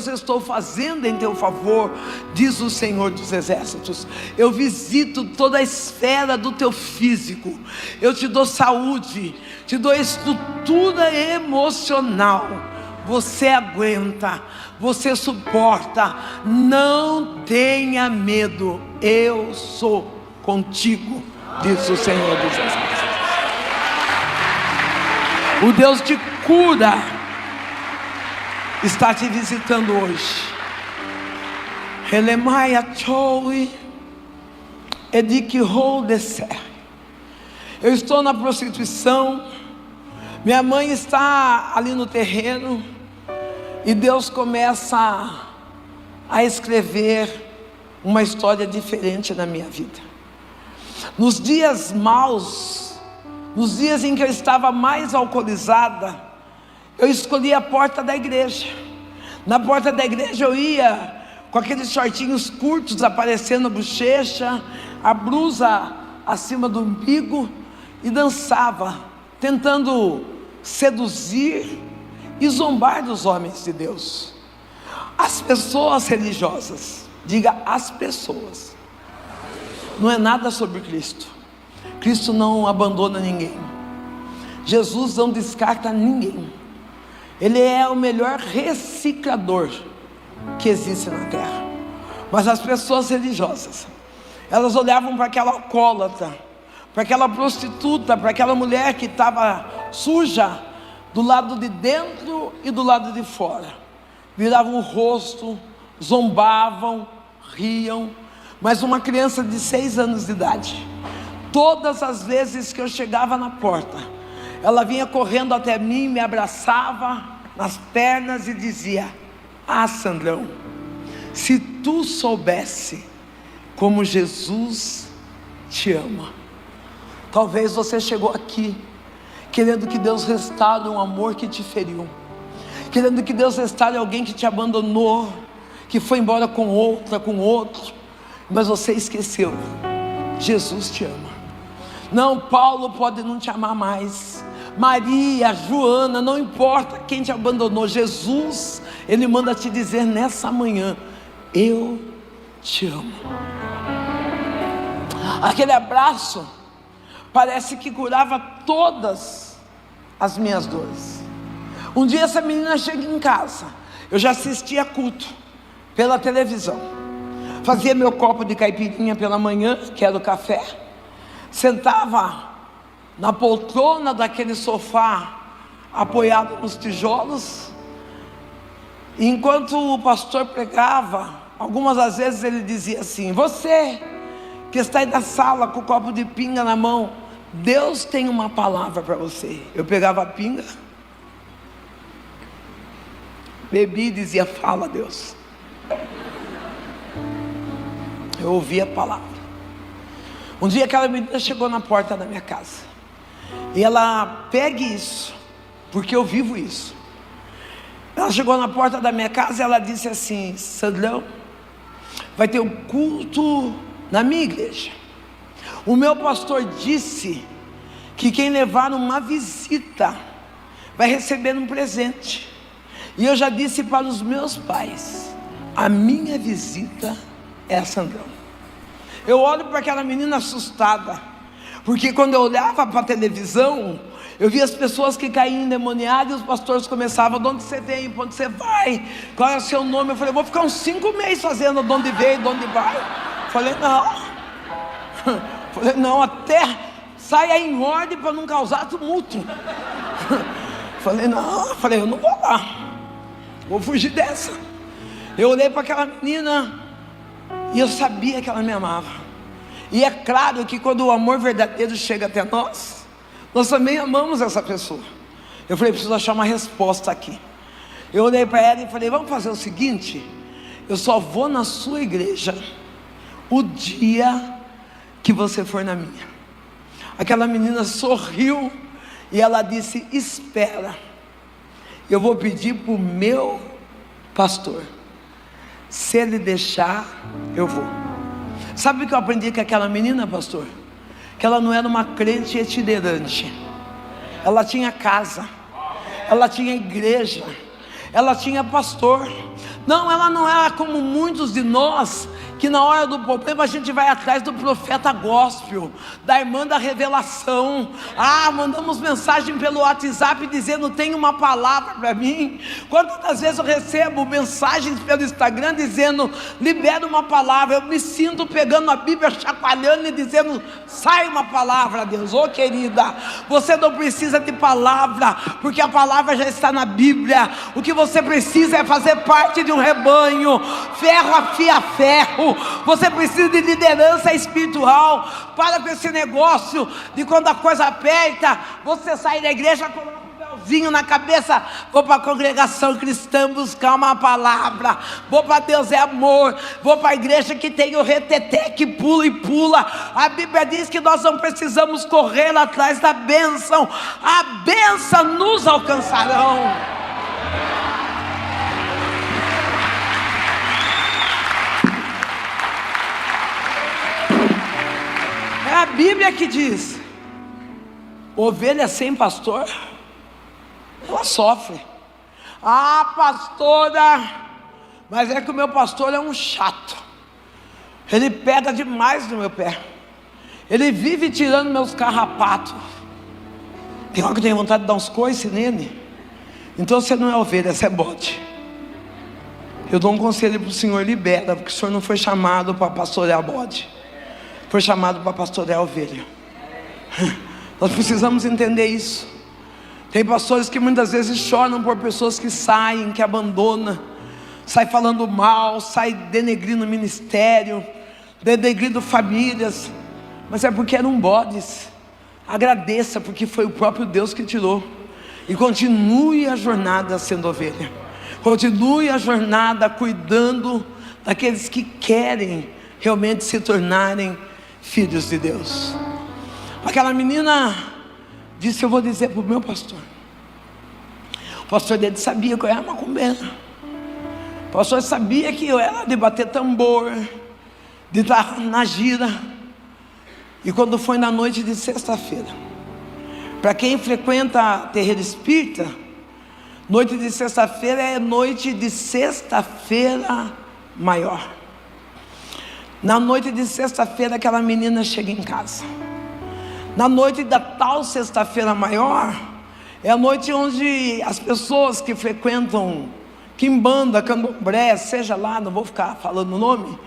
estou fazendo em teu favor, diz o Senhor dos Exércitos. Eu visito toda a esfera do teu físico, eu te dou saúde, te dou estrutura emocional. Você aguenta, você suporta, não tenha medo, eu sou contigo, diz o Senhor dos Exércitos. O Deus de cura está te visitando hoje. Relemaia Choui Edikho Descer. Eu estou na prostituição, minha mãe está ali no terreno, e Deus começa a escrever uma história diferente na minha vida. Nos dias maus, nos dias em que eu estava mais alcoolizada, eu escolhi a porta da igreja. Na porta da igreja eu ia com aqueles shortinhos curtos aparecendo a bochecha, a blusa acima do umbigo, e dançava, tentando seduzir e zombar dos homens de Deus. As pessoas religiosas, diga as pessoas, não é nada sobre Cristo. Cristo não abandona ninguém, Jesus não descarta ninguém, Ele é o melhor reciclador que existe na terra. Mas as pessoas religiosas, elas olhavam para aquela alcoólatra, para aquela prostituta, para aquela mulher que estava suja do lado de dentro e do lado de fora, viravam o rosto, zombavam, riam. Mas uma criança de 6 anos de idade, todas as vezes que eu chegava na porta, ela vinha correndo até mim, me abraçava nas pernas e dizia: ah, Sandrão, se tu soubesse como Jesus te ama. Talvez você chegou aqui querendo que Deus restaure um amor que te feriu, querendo que Deus restaure alguém que te abandonou, que foi embora com outra, com outro, mas você esqueceu. Jesus te ama. Não, Paulo pode não te amar mais, Maria, Joana, não importa quem te abandonou, Jesus, Ele manda te dizer nessa manhã: eu te amo. Aquele abraço parece que curava todas as minhas dores. Um dia essa menina chega em casa, eu já assistia culto pela televisão, fazia meu copo de caipirinha pela manhã, que era o café, sentava na poltrona daquele sofá apoiado nos tijolos, e enquanto o pastor pregava, algumas das vezes ele dizia assim: você que está aí na sala com o copo de pinga na mão, Deus tem uma palavra para você. Eu pegava a pinga, bebi e dizia: fala, Deus. Eu ouvia a palavra. Um dia aquela menina chegou na porta da minha casa, e ela, pegue isso, porque eu vivo isso. Ela chegou na porta da minha casa e ela disse assim: Sandrão, vai ter um culto na minha igreja. O meu pastor disse que quem levar uma visita vai receber um presente. E eu já disse para os meus pais: a minha visita é a Sandrão. Eu olho para aquela menina assustada, porque quando eu olhava para a televisão, eu via as pessoas que caíam endemoniadas, e os pastores começavam: de onde você vem, para onde você vai, qual é o seu nome? Eu falei: vou ficar uns 5 meses fazendo de onde veio, de onde vai. Falei: não, até saia em ordem para não causar tumulto. Falei: eu não vou lá, vou fugir dessa. Eu olhei para aquela menina e eu sabia que ela me amava. E é claro que quando o amor verdadeiro chega até nós, nós também amamos essa pessoa. Eu falei: preciso achar uma resposta aqui. Eu olhei para ela e falei: vamos fazer o seguinte, eu só vou na sua igreja o dia que você for na minha. Aquela menina sorriu e ela disse: espera, eu vou pedir para o meu pastor, se ele deixar, eu vou. Sabe o que eu aprendi com aquela menina, pastor? Que ela não era uma crente itinerante. Ela tinha casa, ela tinha igreja, ela tinha pastor. Não, ela não era como muitos de nós, que na hora do problema a gente vai atrás do profeta gospel, da irmã da revelação. Mandamos mensagem pelo WhatsApp dizendo: tem uma palavra para mim. Quantas vezes eu recebo mensagens pelo Instagram dizendo: libera uma palavra. Eu me sinto pegando a Bíblia, chacoalhando e dizendo: sai uma palavra, Deus. Ô querida, você não precisa de palavra, porque a palavra já está na Bíblia. O que você precisa é fazer parte de um rebanho. Ferro afia ferro. Você precisa de liderança espiritual. Para com esse negócio de quando a coisa aperta, você sai da igreja, coloca um véuzinho na cabeça: vou para a congregação cristã buscar uma palavra, vou para Deus é amor, vou para a igreja que tem o reteté que pula e pula. A Bíblia diz que nós não precisamos correr atrás da bênção, a bênção nos alcançarão. É a Bíblia que diz: ovelha sem pastor, ela sofre. Pastora, mas é que o meu pastor é um chato, ele pega demais no meu pé, ele vive tirando meus carrapatos. Tem hora que eu tenho vontade de dar uns coices nele. Então você não é ovelha, você é bode. Eu dou um conselho para o senhor: libera, porque o senhor não foi chamado para pastorear bode, foi chamado para pastorear ovelha. Nós precisamos entender isso. Tem pastores que muitas vezes choram por pessoas que saem, que abandonam, sai falando mal, sai denegrindo o ministério, denegrindo famílias, mas é porque eram bodes. Agradeça, porque foi o próprio Deus que tirou. E continue a jornada sendo ovelha, continue a jornada cuidando daqueles que querem realmente se tornarem filhos de Deus. Aquela menina disse: eu vou dizer para o meu pastor. O pastor dele sabia que eu era macumbeira. O pastor sabia que eu era de bater tambor, de estar na gira. E quando foi na noite de sexta-feira, para quem frequenta terreiro espírita, noite de sexta-feira é noite de sexta-feira maior. Na noite de sexta-feira, aquela menina chega em casa. Na noite da tal sexta-feira maior, é a noite onde as pessoas que frequentam quimbanda, candomblé, seja lá, não vou ficar falando o nome,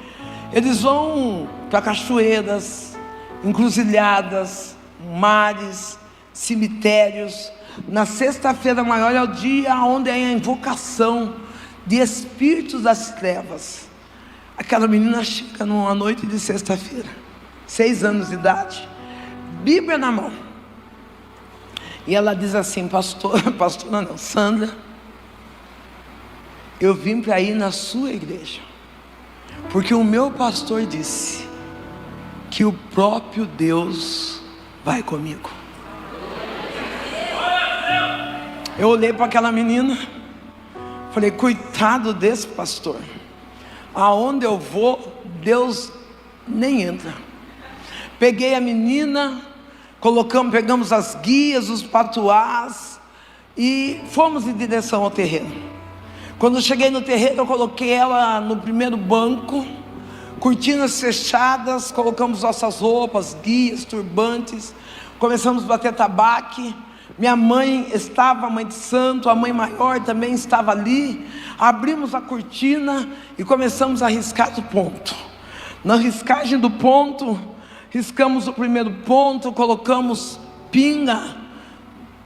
eles vão para cachoeiras, encruzilhadas, mares, cemitérios. Na sexta-feira maior é o dia onde é a invocação de espíritos das trevas. Aquela menina chega numa noite de sexta-feira, 6 anos de idade, Bíblia na mão, e ela diz assim: pastora não, Sandra, eu vim para ir na sua igreja, porque o meu pastor disse que o próprio Deus vai comigo. Eu olhei para aquela menina, falei: coitado desse pastor, aonde eu vou, Deus nem entra. Peguei a menina, pegamos as guias, os patuás e fomos em direção ao terreno. Quando cheguei no terreno, eu coloquei ela no primeiro banco, cortinas fechadas, colocamos nossas roupas, guias, turbantes, começamos a bater tabaque. Minha mãe estava, a mãe de santo, a mãe maior também estava ali. Abrimos a cortina e começamos a riscar o ponto. Na riscagem do ponto, riscamos o primeiro ponto, colocamos pinga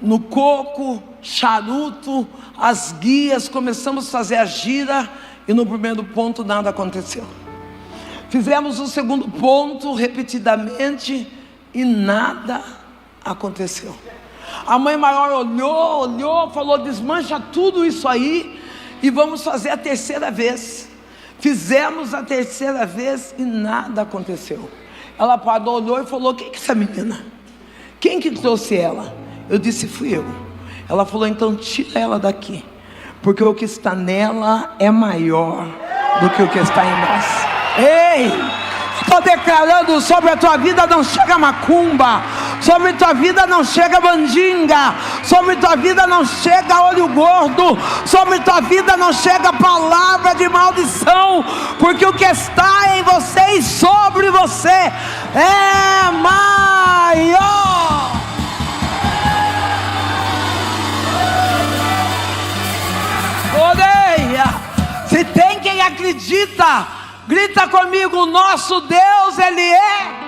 no coco, charuto, as guias, começamos a fazer a gira, e no primeiro ponto nada aconteceu. Fizemos o segundo ponto repetidamente e nada aconteceu. A mãe maior olhou, falou: desmancha tudo isso aí e vamos fazer a terceira vez. Fizemos a terceira vez e nada aconteceu. Ela parou, olhou e falou: quem que é essa menina? Quem que trouxe ela? Eu disse: fui eu. Ela falou: então tira ela daqui, porque o que está nela é maior do que o que está em nós. Ei, estou declarando sobre a tua vida: não chega macumba, sobre tua vida não chega mandinga, sobre tua vida não chega olho gordo, sobre tua vida não chega palavra de maldição, porque o que está em você e sobre você é maior. Odeia. Se tem quem acredita, grita comigo: nosso Deus, Ele é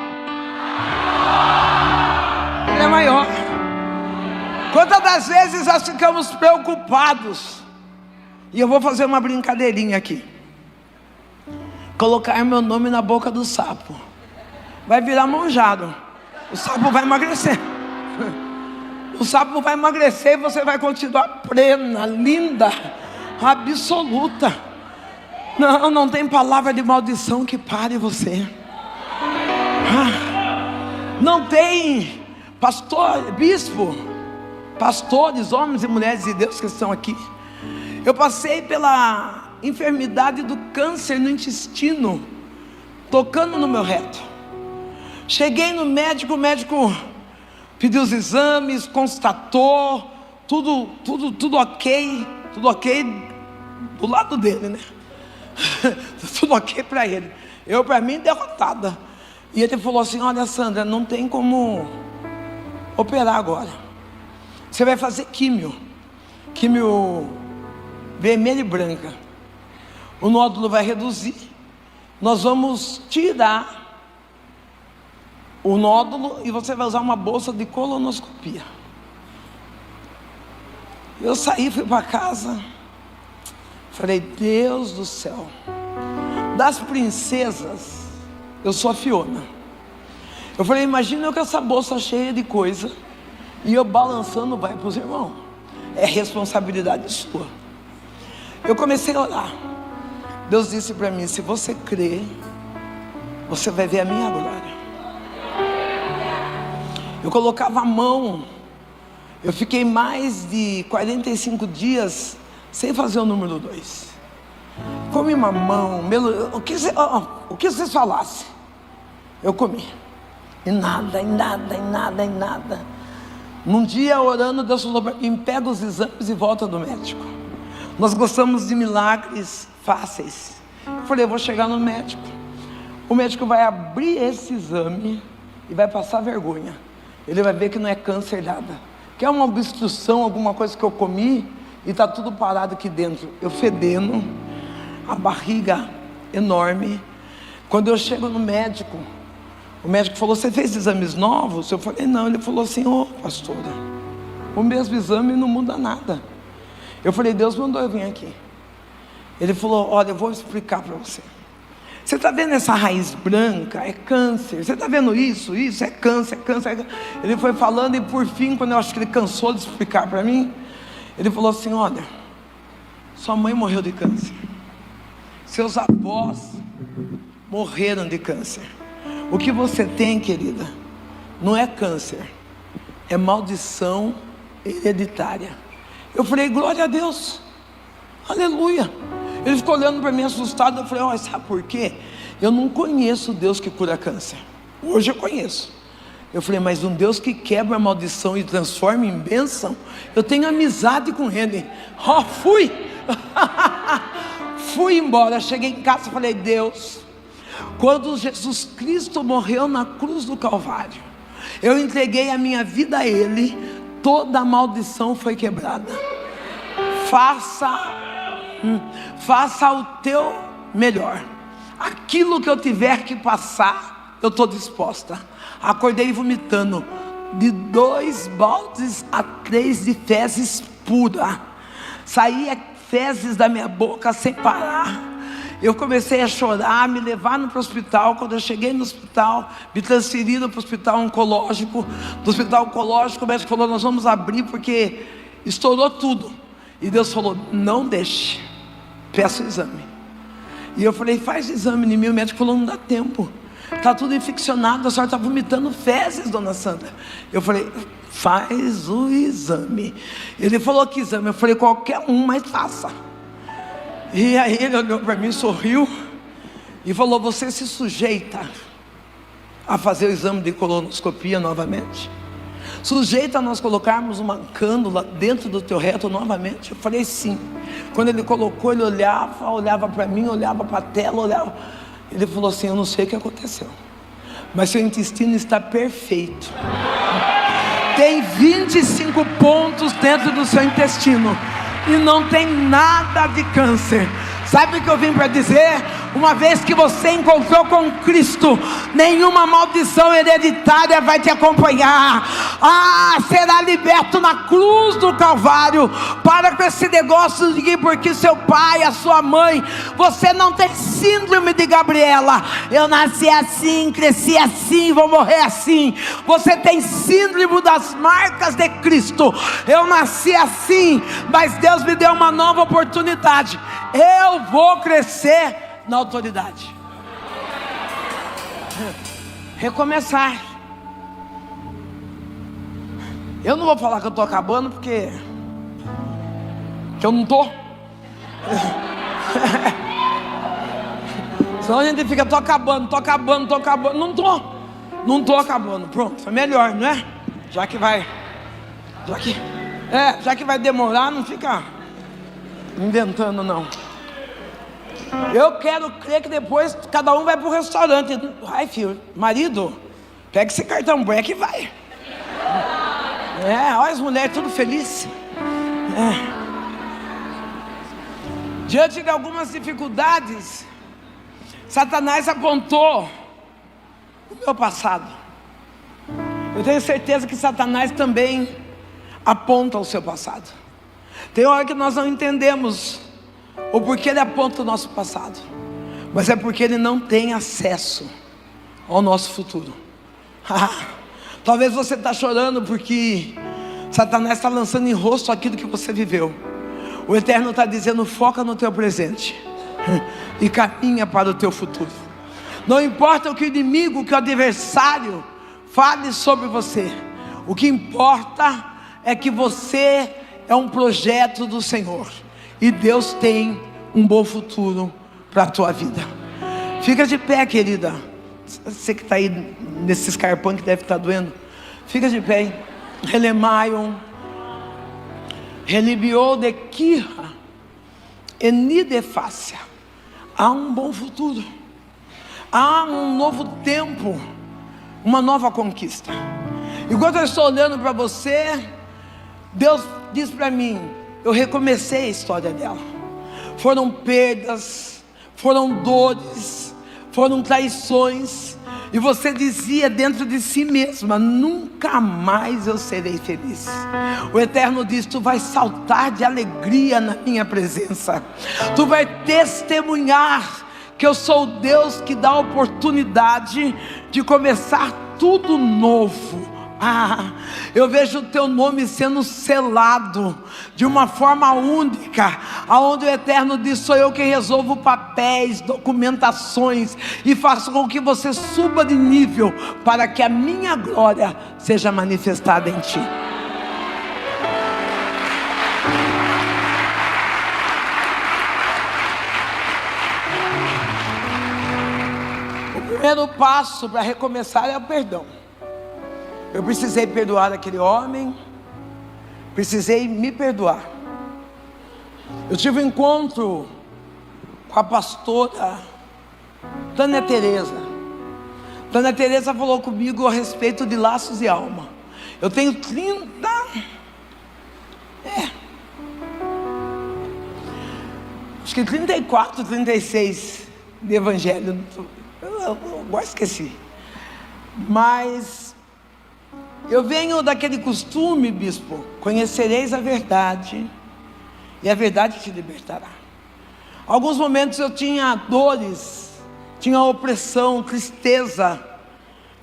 maior. Quantas das vezes nós ficamos preocupados, e eu vou fazer uma brincadeirinha aqui: colocar meu nome na boca do sapo, vai virar manjado, o sapo vai emagrecer. O sapo vai emagrecer e você vai continuar plena, linda, absoluta. Não tem palavra de maldição que pare você. Não tem pastor, bispo, pastores, homens e mulheres de Deus que estão aqui. Eu passei pela enfermidade do câncer no intestino, tocando no meu reto. Cheguei no médico, o médico pediu os exames, constatou, tudo ok, do lado dele, né? Tudo ok para ele, eu para mim derrotada. E ele falou assim: olha, Sandra, não tem como operar agora, você vai fazer químio vermelha e branca, o nódulo vai reduzir, nós vamos tirar o nódulo e você vai usar uma bolsa de colonoscopia. Eu saí, fui para casa, falei: Deus do céu, das princesas eu sou a Fiona. Eu falei: imagina eu com essa bolsa cheia de coisa e eu balançando, vai para os irmãos, é responsabilidade sua. Eu comecei a orar. Deus disse para mim: se você crer, você vai ver a minha glória. Eu colocava a mão, eu fiquei mais de 45 dias sem fazer o número 2. Comi mamão, o que vocês falassem, eu comi. E nada. Num dia orando, Deus falou para mim: pega os exames e volta do médico. Nós gostamos de milagres fáceis. Eu falei: eu vou chegar no médico, o médico vai abrir esse exame e vai passar vergonha. Ele vai ver que não é câncer nada, que é uma obstrução, alguma coisa que eu comi, e está tudo parado aqui dentro. Eu fedendo, a barriga enorme. Quando eu chego no médico, o médico falou: você fez exames novos? Eu falei: não. Ele falou assim: ô, pastora, o mesmo exame não muda nada. Eu falei: Deus mandou eu vir aqui. Ele falou: olha, eu vou explicar para você. Você está vendo essa raiz branca? É câncer. Você está vendo isso é câncer, Ele foi falando e por fim, quando eu acho que ele cansou de explicar para mim, ele falou assim: olha, sua mãe morreu de câncer, seus avós morreram de câncer. O que você tem, querida, não é câncer, é maldição hereditária. Eu falei: glória a Deus, aleluia. Ele ficou olhando para mim assustado. Eu falei: olha, sabe por quê? Eu não conheço o Deus que cura câncer. Hoje eu conheço. Eu falei: mas um Deus que quebra a maldição e transforma em bênção, eu tenho amizade com Ele. Fui fui embora. Cheguei em casa e falei: Deus, quando Jesus Cristo morreu na cruz do Calvário, eu entreguei a minha vida a Ele, toda a maldição foi quebrada. Faça o teu melhor. Aquilo que eu tiver que passar, eu estou disposta. Acordei vomitando de 2 baldes a 3 de fezes pura. Saía fezes da minha boca sem parar. Eu comecei a chorar, me levaram para o hospital. Quando eu cheguei no hospital, me transferiram para o hospital oncológico. Do hospital oncológico, o médico falou: nós vamos abrir porque estourou tudo. E Deus falou: não deixe, peça o exame. E eu falei: faz exame em mim. O médico falou: não dá tempo. está tudo infeccionado, a senhora está vomitando fezes, dona Sandra. Eu falei, faz o exame. Ele falou, que exame? Eu falei, qualquer um, mas faça. E aí ele olhou para mim, sorriu e falou, você se sujeita a fazer o exame de colonoscopia novamente? Sujeita a nós colocarmos uma cânula dentro do teu reto novamente? Eu falei, sim. Quando ele colocou, ele olhava para mim, olhava para a tela, olhava. Ele falou assim, eu não sei o que aconteceu, mas seu intestino está perfeito. Tem 25 pontos dentro do seu intestino e não tem nada de câncer. Sabe o que eu vim para dizer? Uma vez que você encontrou com Cristo, nenhuma maldição hereditária vai te acompanhar. Será liberto na cruz do Calvário. Para com esse negócio de que porque seu pai, a sua mãe, você não tem síndrome de Gabriela. Eu nasci assim, cresci assim, vou morrer assim. Você tem síndrome das marcas de Cristo. Eu nasci assim, mas Deus me deu uma nova oportunidade. Eu vou crescer na autoridade. Recomeçar. Eu não vou falar que eu estou acabando, porque eu não estou. Senão a gente fica, estou acabando. Não estou acabando. Pronto, é melhor, não é? Já que vai demorar, não fica inventando não. Eu quero crer que depois cada um vai para o restaurante. Ai, filho, marido, pega esse cartão black e vai. Olha as mulheres tudo felizes. Diante de algumas dificuldades, Satanás apontou o meu passado. Eu tenho certeza que Satanás também aponta o seu passado. Tem hora que nós não entendemos o porquê ele aponta o nosso passado, mas é porque ele não tem acesso ao nosso futuro. Talvez você está chorando porque Satanás está lançando em rosto aquilo que você viveu. O Eterno está dizendo, foca no teu presente e caminha para o teu futuro. Não importa o que o inimigo, que o adversário fale sobre você, o que importa é que você é um projeto do Senhor, e Deus tem um bom futuro para a tua vida. Fica de pé, querida. Você que está aí nesse escarpão que deve estar doendo, fica de pé, hein? Relemaion, relibiou de Kira, enidefácia. Há um bom futuro, há um novo tempo, uma nova conquista. Enquanto eu estou olhando para você, Deus diz para mim, eu recomecei a história dela. Foram perdas, foram dores, foram traições, e você dizia dentro de si mesma, nunca mais eu serei feliz. O Eterno diz, tu vai saltar de alegria na minha presença, tu vai testemunhar que eu sou o Deus que dá a oportunidade de começar tudo novo. Eu vejo o teu nome sendo selado de uma forma única, aonde o Eterno diz, sou eu quem resolvo papéis, documentações, e faço com que você suba de nível, para que a minha glória seja manifestada em ti. O primeiro passo para recomeçar é o perdão. Eu precisei perdoar aquele homem, precisei me perdoar. Eu tive um encontro com a pastora Tânia Teresa. Tânia Teresa falou comigo a respeito de laços de alma. Eu tenho 34, 36 de evangelho. Eu agora esqueci. Mas eu venho daquele costume, bispo, conhecereis a verdade, e a verdade te libertará. Alguns momentos eu tinha dores, tinha opressão, tristeza,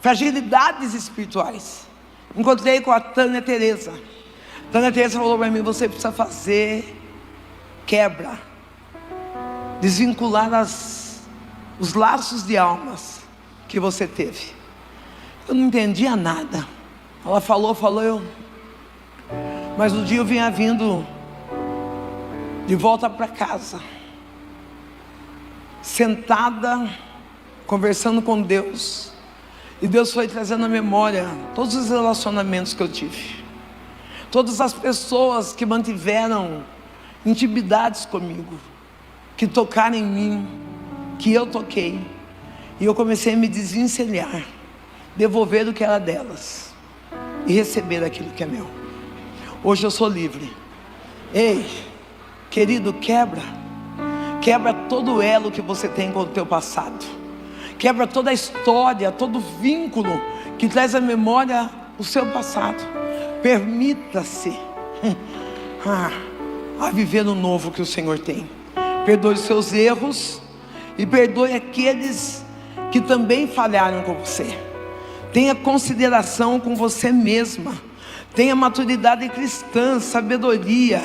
fragilidades espirituais. Encontrei com a Tânia Teresa. Tânia Teresa falou para mim, você precisa fazer quebra, desvincular os laços de almas que você teve. Eu não entendia nada. Ela falou, mas um dia eu vinha vindo de volta para casa, sentada, conversando com Deus, e Deus foi trazendo à memória todos os relacionamentos que eu tive, todas as pessoas que mantiveram intimidades comigo, que tocaram em mim, que eu toquei, e eu comecei a me desvencilhar, devolver o que era delas e receber aquilo que é meu. Hoje eu sou livre. Ei, querido, quebra todo o elo que você tem com o teu passado, quebra toda a história, todo vínculo que traz à memória o seu passado. Permita-se a viver o novo que o Senhor tem. Perdoe os seus erros e perdoe aqueles que também falharam com você. Tenha consideração com você mesma, tenha maturidade cristã, sabedoria,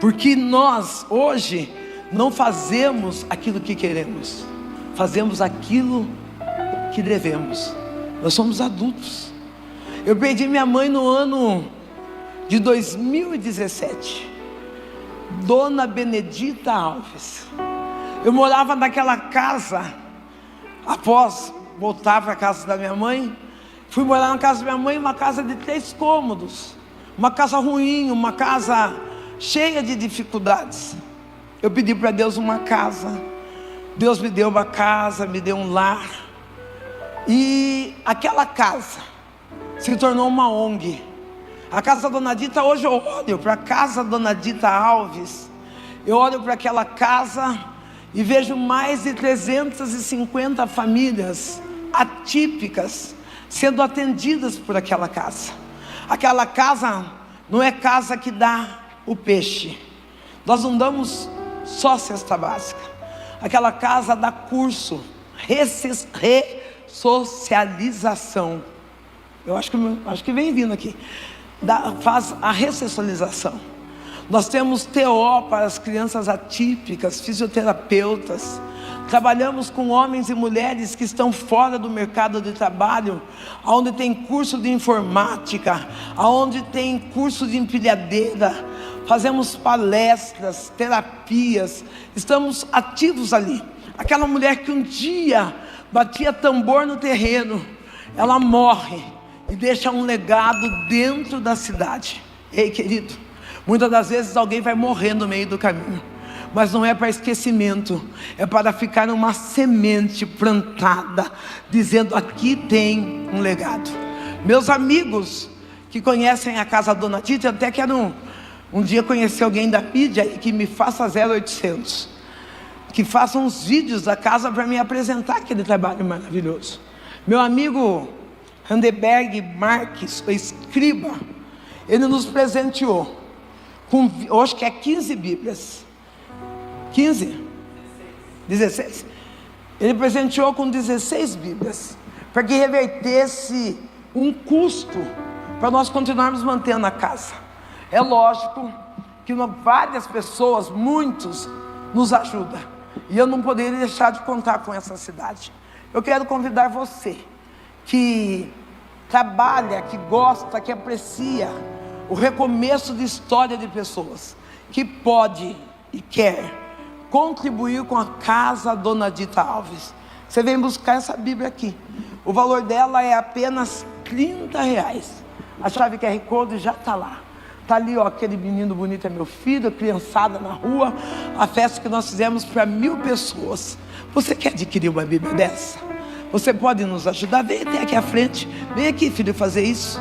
porque nós hoje não fazemos aquilo que queremos, fazemos aquilo que devemos. Nós somos adultos. Eu perdi minha mãe no ano de 2017, Dona Benedita Alves. Eu morava naquela casa, após voltar para a casa da minha mãe, fui morar na casa da minha mãe, uma casa de 3 cômodos, uma casa ruim, uma casa cheia de dificuldades. Eu pedi para Deus uma casa, Deus me deu uma casa, me deu um lar, e aquela casa se tornou uma ONG. A casa da Dona Dita, hoje eu olho para a casa da Dona Dita Alves, eu olho para aquela casa e vejo mais de 350 famílias atípicas sendo atendidas por aquela casa. Aquela casa não é casa que dá o peixe, nós não damos só cesta básica. Aquela casa dá curso, ressocialização. Eu acho que vem vindo aqui. Faz a ressocialização. Nós temos TO para as crianças atípicas, fisioterapeutas. Trabalhamos com homens e mulheres que estão fora do mercado de trabalho, onde tem curso de informática, onde tem curso de empilhadeira. Fazemos palestras, terapias, estamos ativos ali. Aquela mulher que um dia batia tambor no terreno, ela morre e deixa um legado dentro da cidade. Ei, querido, muitas das vezes alguém vai morrer no meio do caminho, mas não é para esquecimento, é para ficar uma semente plantada, dizendo: aqui tem um legado. Meus amigos que conhecem a casa da Dona Dita, eu até quero um dia conhecer alguém da mídia e que me faça 0800, que faça uns vídeos da casa para me apresentar aquele trabalho maravilhoso. Meu amigo Randeberg Marques, o escriba, ele nos presenteou com, hoje que é 15 Bíblias, 15? 16. Ele presenteou com 16 Bíblias, para que revertesse um custo para nós continuarmos mantendo a casa. É lógico que várias pessoas, muitos, nos ajudam, e eu não poderia deixar de contar com essa cidade. Eu quero convidar você que trabalha, que gosta, que aprecia o recomeço de história de pessoas, que pode e quer contribuir com a casa Dona Dita Alves. Você vem buscar essa Bíblia aqui, o valor dela é apenas R$30. A chave QR Code já está lá. Está ali, ó, aquele menino bonito é meu filho, a criançada na rua, a festa que nós fizemos para 1000 pessoas. Você quer adquirir uma Bíblia dessa? Você pode nos ajudar? Vem até aqui à frente, vem aqui, filho, fazer isso.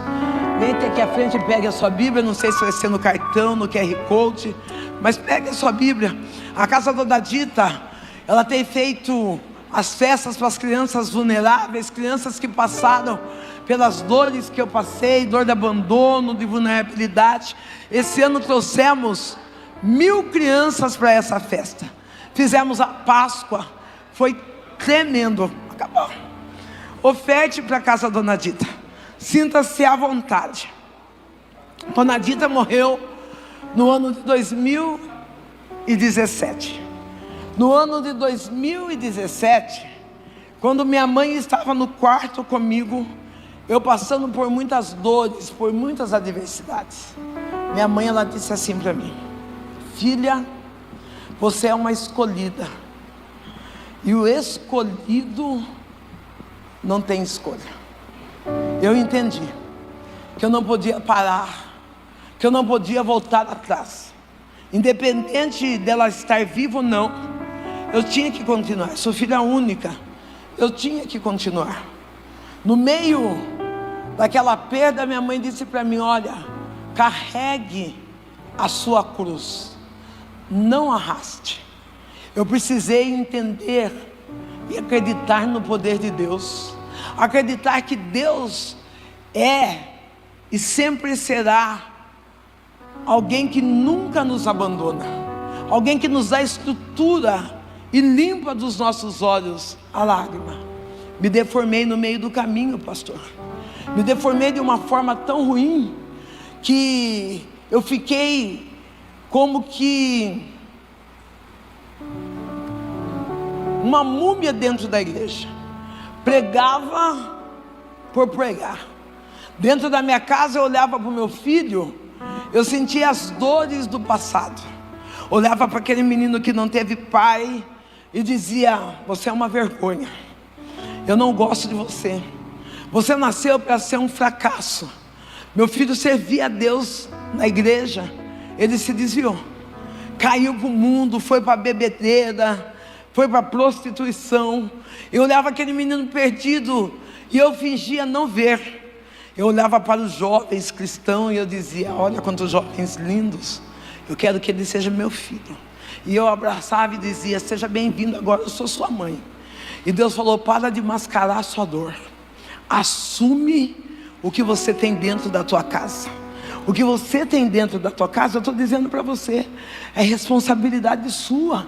Vem até aqui à frente e pegue a sua Bíblia. Não sei se vai ser no cartão, no QR Code, mas pegue a sua Bíblia. A casa da Dona Dita, ela tem feito as festas para as crianças vulneráveis, crianças que passaram pelas dores que eu passei, dor de abandono, de vulnerabilidade. Esse ano trouxemos 1000 crianças para essa festa. Fizemos a Páscoa, foi tremendo. Acabou. Oferte para a casa da Dona Dita, sinta-se à vontade. Dona Dita morreu no ano de 2017. No ano de 2017, Quando minha mãe estava no quarto comigo, eu passando por muitas dores, por muitas adversidades, minha mãe, ela disse assim para mim: filha, você é uma escolhida, e o escolhido não tem escolha. Eu entendi que eu não podia parar, que eu não podia voltar atrás, independente dela estar viva ou não, eu tinha que continuar. Sou filha única, eu tinha que continuar. No meio daquela perda, minha mãe disse para mim: olha, carregue a sua cruz, não arraste. Eu precisei entender e acreditar no poder de Deus, acreditar que Deus é e sempre será alguém que nunca nos abandona, alguém que nos dá estrutura e limpa dos nossos olhos a lágrima. Me deformei no meio do caminho, pastor. Me deformei de uma forma tão ruim que eu fiquei como que uma múmia dentro da igreja. Pregava por pregar. Dentro da minha casa eu olhava para o meu filho, eu sentia as dores do passado. Olhava para aquele menino que não teve pai e dizia: você é uma vergonha, eu não gosto de você, você nasceu para ser um fracasso. Meu filho servia a Deus na igreja, ele se desviou, caiu para o mundo, foi para a bebedeira, foi para a prostituição. Eu olhava aquele menino perdido e eu fingia não ver. Eu olhava para os jovens cristãos e eu dizia: olha quantos jovens lindos, eu quero que ele seja meu filho. E eu abraçava e dizia: seja bem-vindo, agora eu sou sua mãe. E Deus falou: para de mascarar a sua dor, assume o que você tem dentro da tua casa. O que você tem dentro da tua casa, eu estou dizendo para você, é responsabilidade sua.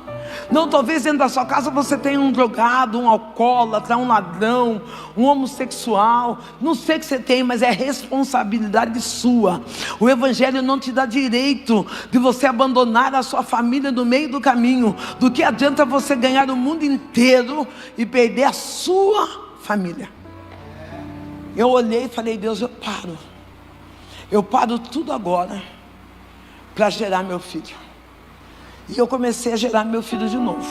Não, talvez dentro da sua casa você tenha um drogado, um alcoólatra, um ladrão, um homossexual, não sei o que você tem, mas é responsabilidade sua. O Evangelho não te dá direito de você abandonar a sua família no meio do caminho. Do que adianta você ganhar o mundo inteiro e perder a sua família? Eu olhei e falei: Deus, eu paro tudo agora para gerar meu filho. E eu comecei a gerar meu filho de novo.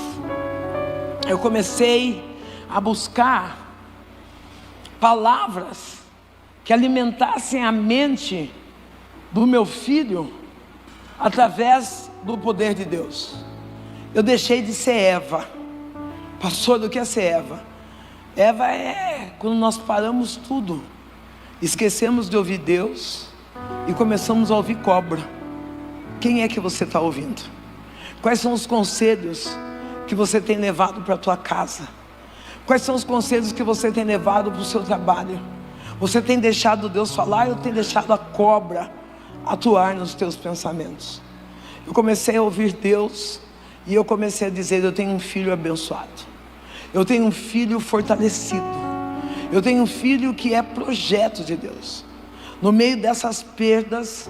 Eu comecei a buscar palavras que alimentassem a mente do meu filho através do poder de Deus. Eu deixei de ser Eva. Pastor, o que é ser Eva? Eva é quando nós paramos tudo, esquecemos de ouvir Deus e começamos a ouvir cobra. Quem é que você está ouvindo? Quais são os conselhos que você tem levado para a tua casa? Quais são os conselhos que você tem levado para o seu trabalho? Você tem deixado Deus falar ou tem deixado a cobra atuar nos teus pensamentos? Eu comecei a ouvir Deus e eu comecei a dizer: eu tenho um filho abençoado, eu tenho um filho fortalecido, eu tenho um filho que é projeto de Deus. No meio dessas perdas,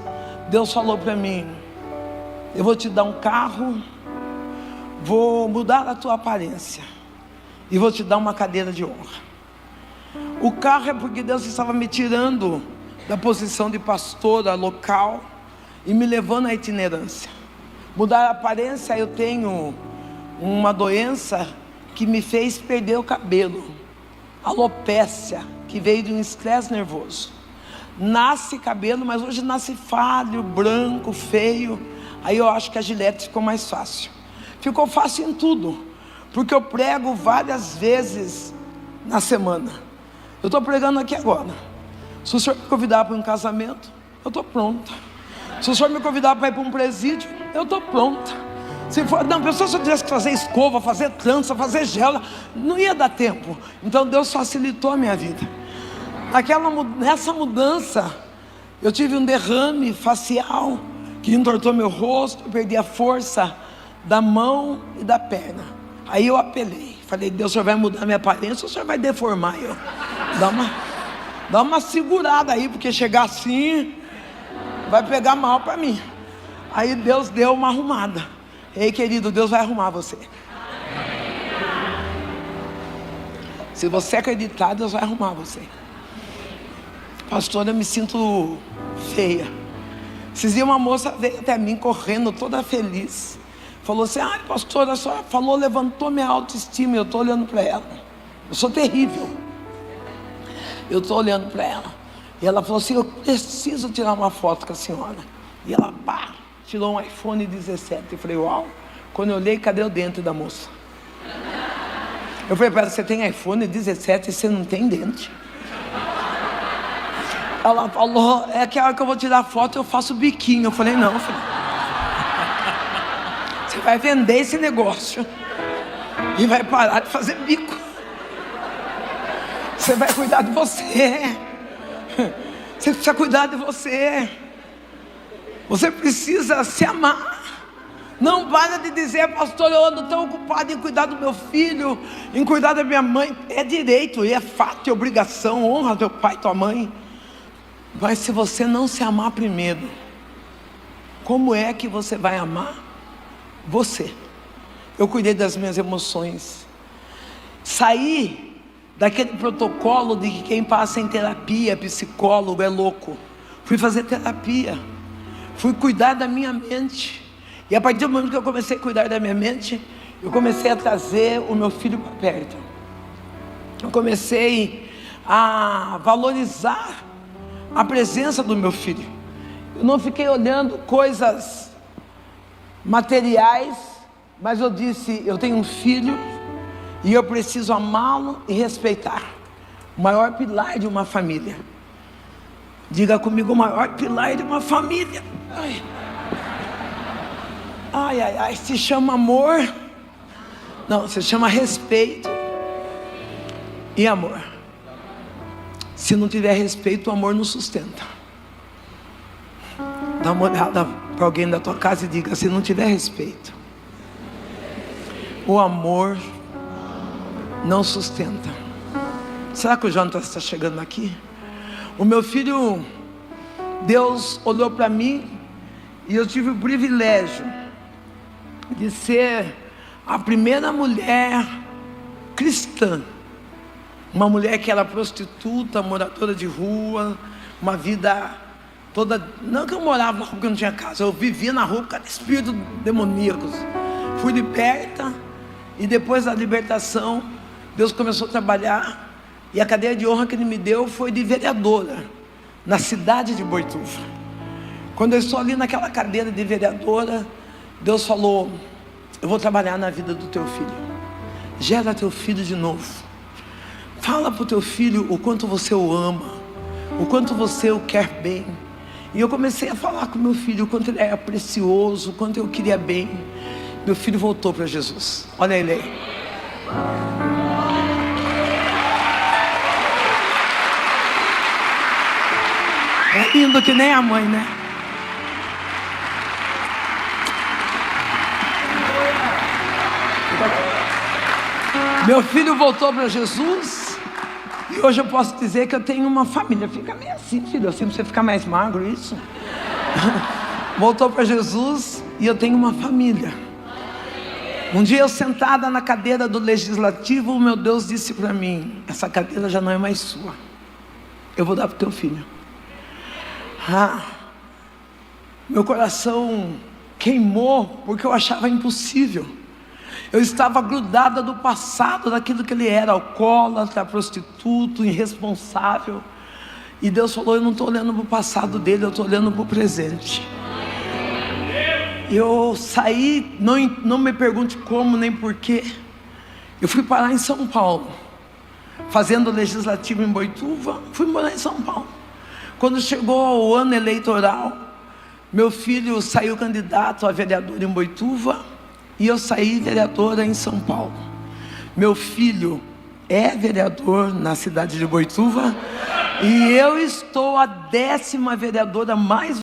Deus falou para mim: eu vou te dar um carro, vou mudar a tua aparência e vou te dar uma cadeira de honra. O carro é porque Deus estava me tirando da posição de pastora local e me levando à itinerância. Mudar a aparência, eu tenho uma doença que me fez perder o cabelo, alopécia, que veio de um estresse nervoso. Nasce cabelo, mas hoje nasce falho, branco, feio. Aí eu acho que a Gillette ficou mais fácil. Ficou fácil em tudo, porque eu prego várias vezes na semana. Eu estou pregando aqui agora. Se o senhor me convidar para um casamento, eu estou pronta. Se o senhor me convidar para ir para um presídio, eu estou pronta. Se for, não, pessoal, se eu tivesse que fazer escova, fazer trança, fazer gela, não ia dar tempo. Então Deus facilitou a minha vida. Nessa mudança, eu tive um derrame facial que entortou meu rosto, eu perdi a força da mão e da perna. Aí eu apelei, falei: Deus, o senhor vai mudar minha aparência ou o senhor vai deformar eu? Dá uma segurada aí, porque chegar assim vai pegar mal para mim. Aí Deus deu uma arrumada. Ei, querido, Deus vai arrumar você. Se você acreditar, Deus vai arrumar você. Pastora, eu me sinto feia. Esses dias uma moça veio até mim correndo, toda feliz. Falou assim: ai, pastora, a senhora falou, levantou minha autoestima. Eu estou olhando para ela. Eu sou terrível. Eu estou olhando para ela. E ela falou assim: eu preciso tirar uma foto com a senhora. E ela, pá, tirou um iPhone 17. Eu falei: uau. Quando eu olhei, cadê o dente da moça? Eu falei para ela: você tem iPhone 17 e você não tem dente? Ela falou: é que a hora que eu vou tirar foto eu faço biquinho. Eu falei: não, filho, você vai vender esse negócio e vai parar de fazer bico. Você vai cuidar de você. Você precisa cuidar de você. Você precisa se amar. Não para de dizer: pastor, eu ando tão ocupado em cuidar do meu filho, em cuidar da minha mãe. É direito, e é fato, é obrigação. Honra teu pai e tua mãe. Mas se você não se amar primeiro, como é que você vai amar você? Eu cuidei das minhas emoções. Saí daquele protocolo de que quem passa em terapia, psicólogo, é louco. Fui fazer terapia. Fui cuidar da minha mente. E a partir do momento que eu comecei a cuidar da minha mente, eu comecei a trazer o meu filho para perto. Eu comecei a valorizar a presença do meu filho. Eu não fiquei olhando coisas materiais, mas eu disse: eu tenho um filho e eu preciso amá-lo e respeitar. O maior pilar de uma família. Diga comigo: o maior pilar de uma família. Ai, ai, ai, ai. Se chama amor. Não, se chama respeito e amor. Se não tiver respeito, o amor não sustenta. Dá uma olhada para alguém da tua casa e diga: se não tiver respeito, o amor não sustenta. Será que o Jonathan está chegando aqui? O meu filho, Deus olhou para mim e eu tive o privilégio de ser a primeira mulher cristã. Uma mulher que era prostituta, moradora de rua, uma vida toda... Não que eu morava na rua porque eu não tinha casa, eu vivia na rua por causa de espíritos demoníacos. Fui liberta, e depois da libertação, Deus começou a trabalhar, e a cadeia de honra que Ele me deu foi de vereadora, na cidade de Boituva. Quando eu estou ali naquela cadeira de vereadora, Deus falou: eu vou trabalhar na vida do teu filho. Gera teu filho de novo. Fala para o teu filho o quanto você o ama, o quanto você o quer bem. E eu comecei a falar com meu filho o quanto ele era precioso, o quanto eu queria bem. Meu filho voltou para Jesus. Olha ele aí. É lindo que nem a mãe, né? Meu filho voltou para Jesus. E hoje eu posso dizer que eu tenho uma família. Fica meio assim, filho, assim para você ficar mais magro, isso. Voltou para Jesus e eu tenho uma família. Um dia eu sentada na cadeira do legislativo, o meu Deus disse para mim: essa cadeira já não é mais sua, eu vou dar para o teu filho. Meu coração queimou, porque eu achava impossível. Eu estava grudada do passado, daquilo que ele era: alcoólatra, prostituto, irresponsável. E Deus falou: eu não estou olhando para o passado dele, eu estou olhando para o presente. Eu saí, não me pergunte como nem porquê. Eu fui parar em São Paulo, fazendo legislativo em Boituva. Fui morar em São Paulo. Quando chegou o ano eleitoral, meu filho saiu candidato a vereador em Boituva e eu saí vereadora em São Paulo. Meu filho é vereador na cidade de Boituva e eu estou a 10ª vereadora mais